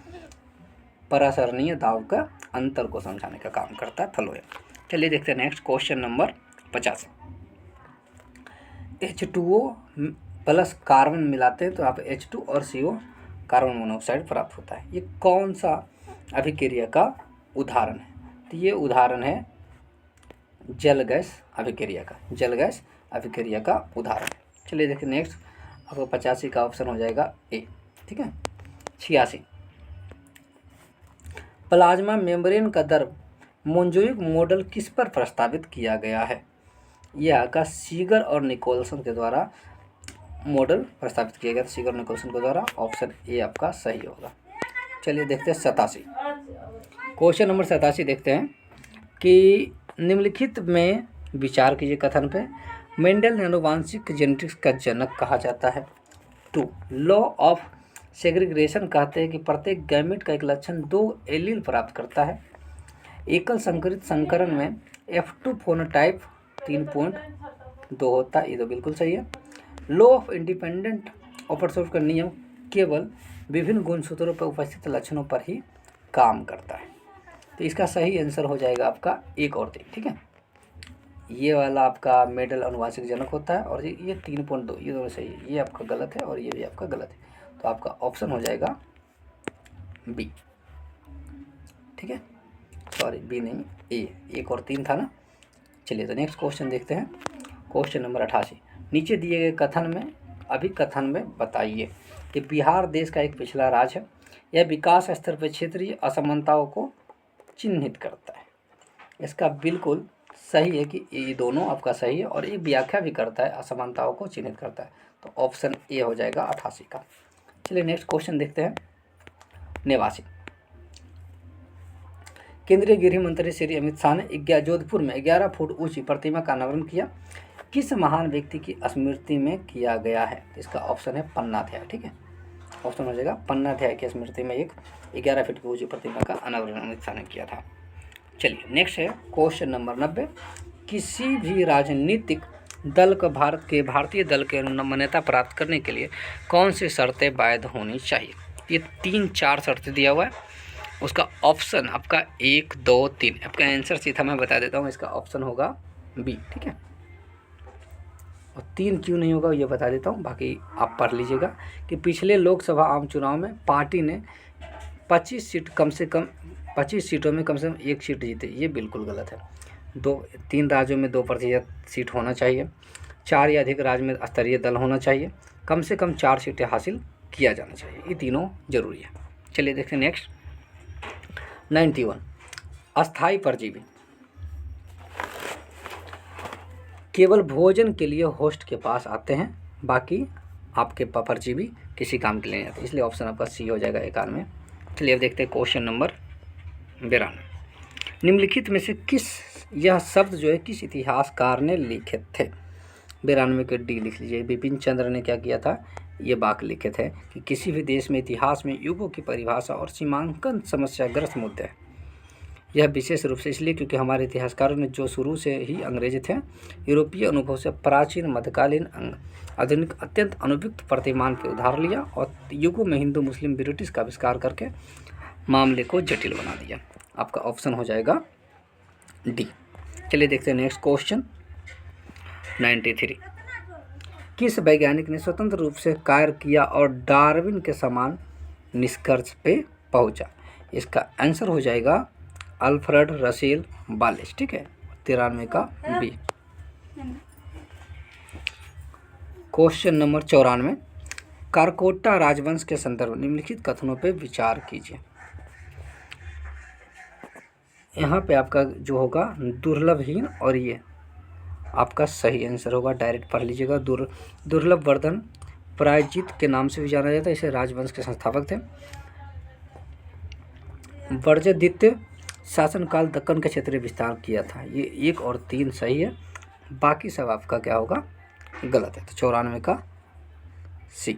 परासरणीय दाव का अंतर को समझाने का काम करता है फ्लोएम। चलिए देखते हैं next question number 50, H2O plus carbon मिलाते हैं तो आप H2 और CO कार्बन मोनोऑक्साइड प्राप्त होता है। ये कौन सा अभिक्रिया का उदाहरण है? तो ये उदाहरण है जल गैस अभिक्रिया का, जल गैस अभिक्रिया का उदाहरण। चलिए देखिए नेक्स्ट आपको 85 का ऑप्शन हो जाएगा ए। ठीक है, 86, प्लाज्मा मेम्ब्रेन का द्रव मोंजोइक मॉडल किस पर प्रस्तावित किया गया है? यह आपका सीगर और निकोलसन के द्वारा मॉडल प्रस्तावित किया गया था, सीगर निकोलसन के द्वारा, ऑप्शन ए आपका सही होगा। चलिए देखते हैं 87, क्वेश्चन नंबर 87 देखते हैं कि निम्नलिखित में विचार कीजिए कथन पे, मेंडल ने आनुवांशिक जेनेटिक्स का जनक कहा जाता है। 2 लॉ ऑफ सेग्रीगेशन कहते हैं कि प्रत्येक गैमेट का एक लक्षण 2 एलील प्राप्त करता है। एकल संकरित संकरण में F2 फोनोटाइप 3.2 होता है, ये तो बिल्कुल सही है। लॉ ऑफ इंडिपेंडेंट ऑपरेटर का नियम केवल विभिन्न गुणसूत्रों पर उपस्थित लक्षणों पर ही काम करता है, तो इसका सही आंसर हो जाएगा आपका 1 और 3। ठीक है, ये वाला आपका मेडल अनुवांशिक जनक होता है और ये 3.2, ये दोनों सही है, ये आपका गलत है और ये भी आपका गलत है, तो आपका ऑप्शन हो जाएगा बी। ठीक है, सॉरी बी नहीं ए, 1 और 3 था ना। चलिए तो नेक्स्ट क्वेश्चन देखते हैं, क्वेश्चन नंबर 88, नीचे दिए गए कथन में अभिकथन में बताइए कि बिहार देश का एक पिछड़ा राज्य है, यह विकास स्तर पर क्षेत्रीय असमानताओं को चिन्हित करता है। इसका बिल्कुल सही है कि ये दोनों आपका सही है और ये व्याख्या भी करता है, असमानताओं को चिन्हित करता है, तो ऑप्शन ए हो जाएगा 88 का। चलिए नेक्स्ट क्वेश्चन देखते हैं 89, केंद्रीय गृह मंत्री श्री अमित शाह ने जोधपुर में 11 फुट ऊंची प्रतिमा का अनावरण किया। किस महान व्यक्ति की स्मृति में किया गया है? इसका ऑप्शन है पन्नाध्याय। ठीक है, ऑप्शन हो जाएगा पन्नाध्याय की स्मृति में एक 11 फीट की ऊंची प्रतिमा का अनावरण अमित शाह ने किया था। चलिए नेक्स्ट है क्वेश्चन नंबर 90। किसी भी राजनीतिक दल को भारतीय दल के मान्यता प्राप्त करने के लिए कौन सी शर्तें वैध होनी चाहिए? ये 3-4 शर्तें दिया हुआ है। उसका ऑप्शन आपका 1, 2, 3। आपका आंसर सीधा मैं बता देता हूँ, इसका ऑप्शन होगा बी। ठीक है, और 3 क्यों नहीं होगा ये बता देता हूँ, बाकी आप पढ़ लीजिएगा कि पिछले लोकसभा आम चुनाव में पार्टी ने 25 सीटों में कम से कम 1 सीट जीते। ये बिल्कुल गलत है। 3 राज्यों में 2% सीट होना चाहिए, 4 या अधिक राज्य में स्तरीय दल होना चाहिए, कम से कम 4 सीटें हासिल किया जाना चाहिए। ये तीनों जरूरी है। चलिए देखते हैं नेक्स्ट 91। अस्थाई परजीवी केवल भोजन के लिए होस्ट के पास आते हैं, बाकी आपके परजीवी किसी काम के लिए नहीं आते, इसलिए ऑप्शन आपका सी हो जाएगा 91। चलिए अब देखते हैं क्वेश्चन नंबर 92। निम्नलिखित में से यह शब्द जो है किस इतिहासकार ने लिखे थे? 92 के डी लिख लीजिए। बिपिन चंद्र ने क्या किया था? ये वाक्य लिखे थे कि किसी भी देश में इतिहास में युगों की परिभाषा और सीमांकन समस्याग्रस्त मुद्दे हैं। यह विशेष रूप से इसलिए क्योंकि हमारे इतिहासकारों ने जो शुरू से ही अंग्रेजी थे, यूरोपीय अनुभव से प्राचीन, मध्यकालीन, आधुनिक अत्यंत अनुपयुक्त प्रतिमान पर उधार लिया और युगों में हिंदू, मुस्लिम, ब्रिटिश का आविष्कार करके मामले को जटिल बना दिया। आपका ऑप्शन हो जाएगा डी। चलिए देखते हैं नेक्स्ट क्वेश्चन 93। किस वैज्ञानिक ने स्वतंत्र रूप से कार्य किया और डार्विन के समान निष्कर्ष पे पहुंचा? इसका आंसर हो जाएगा अल्फ्रेड रसेल वालेस। ठीक है, 93 का बी। Question number 94। कारकोटा राजवंश के संदर्भ निम्नलिखित कथनों पे विचार कीजिए। यहाँ पे आपका जो होगा दुर्लभहीन, और ये आपका सही आंसर होगा। डायरेक्ट पढ़ लीजिएगा। दुर्लभ वर्धन प्रायजित के नाम से भी जाना जाता है, इसे राजवंश के संस्थापक थे। वर्जदित्य शासनकाल दक्कन के क्षेत्रीय विस्तार किया था। ये 1 और 3 सही है, बाकी सब आपका क्या होगा? गलत है। तो 94 का सी।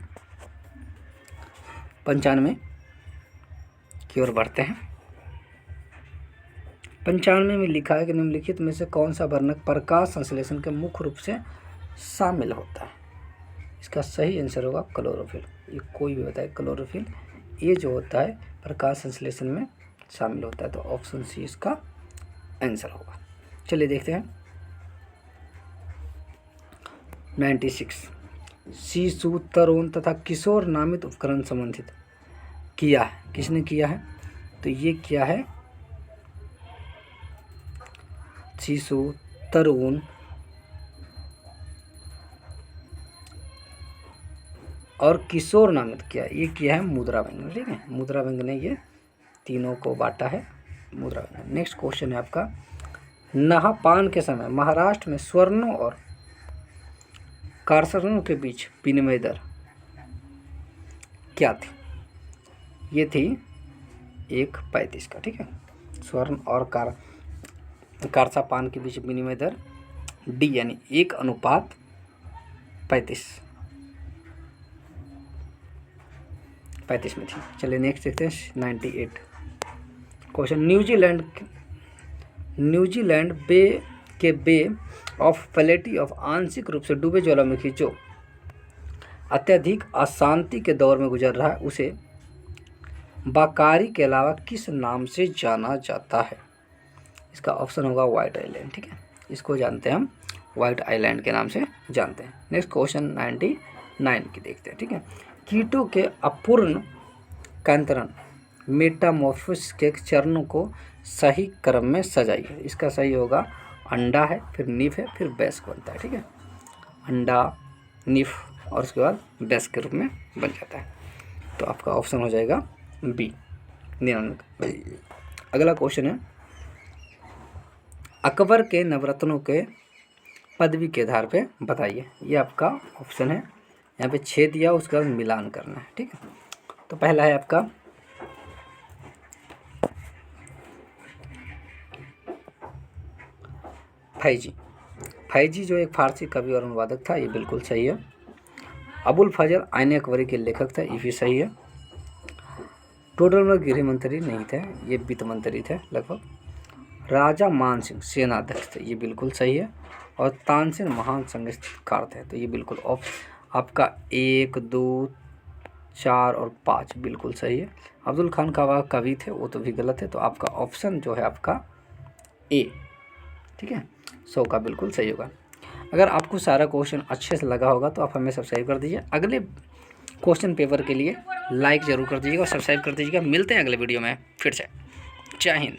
95 की ओर बढ़ते हैं। 95 में लिखा है कि निम्नलिखित में से कौन सा वर्णक प्रकाश संश्लेषण के मुख्य रूप से शामिल होता है? इसका सही आंसर होगा क्लोरोफिल। ये कोई भी बताए क्लोरोफिल, ये जो होता है प्रकाश संश्लेषण में शामिल होता है, तो ऑप्शन सी इसका आंसर होगा। चलिए देखते हैं 96। शिशु, तरुण तथा किशोर नामित उपकरण संबंधित किया है। किसने किया है? तो ये किया है शिशु, तरुण और किशोर नामित किया। ये किया है मुद्रा बैंक। ठीक है, मुद्रा बैंक ने ये तीनों को बांटा है, मुद्रा बैंक। नेक्स्ट क्वेश्चन है आपका, नहापान के समय महाराष्ट्र में स्वर्णों और कारसनों के बीच विनिमय दर क्या थी? ये थी 1:35 का। ठीक है, स्वर्ण और कारसा पान के बीच विनिमय दर डी यानी 1:35 में थी। चलिए नेक्स्ट देखते हैं 98 क्वेश्चन। न्यूजीलैंड बे ऑफ प्लेटी ऑफ आंशिक रूप से डूबे ज्वालामुखी जो अत्यधिक अशांति के दौर में गुजर रहा है, उसे बाकारी के अलावा किस नाम से जाना जाता है? इसका ऑप्शन होगा व्हाइट आइलैंड। ठीक है, इसको जानते हैं हम व्हाइट आइलैंड के नाम से जानते हैं। नेक्स्ट क्वेश्चन 99 की देखते हैं। ठीक है, कीटों के अपूर्ण कांतरण मेटामॉर्फोसिस के चरणों को सही क्रम में सजाइए। इसका सही होगा अंडा है, फिर निफ है, फिर बैस्क बनता है। ठीक है, अंडा, निफ और उसके बाद बैस्क के रूप में बन जाता है। तो आपका ऑप्शन हो जाएगा बी 99। अगला क्वेश्चन है, अकबर के नवरत्नों के पदवी के आधार पे बताइए। ये आपका ऑप्शन है, यहाँ पे 6 दिया, उसके बाद मिलान करना है। ठीक है, तो पहला है आपका फैजी। फैजी जो एक फारसी कवि और अनुवादक था, ये बिल्कुल सही है। अबुल फजल आईन अकबरी के लेखक थे, ये भी सही है। टोडरमल गृह मंत्री नहीं थे, ये वित्त मंत्री थे लगभग। राजा मान सिंह सेनाध्यक्ष थे, ये बिल्कुल सही है। और तानसेन महान संगीतकार थे, तो ये बिल्कुल आपका 1, 2, 4 और 5 बिल्कुल सही है। अब्दुल खान का कवि थे, वो तो भी गलत है। तो आपका ऑप्शन जो है आपका ए, ठीक है, 100 का बिल्कुल सही होगा। अगर आपको सारा क्वेश्चन अच्छे से लगा होगा तो आप हमें सब्सक्राइब कर दीजिए। अगले क्वेश्चन पेपर के लिए लाइक ज़रूर कर दीजिएगा और सब्सक्राइब कर दीजिएगा। मिलते हैं अगले वीडियो में फिर से। जय हिंद।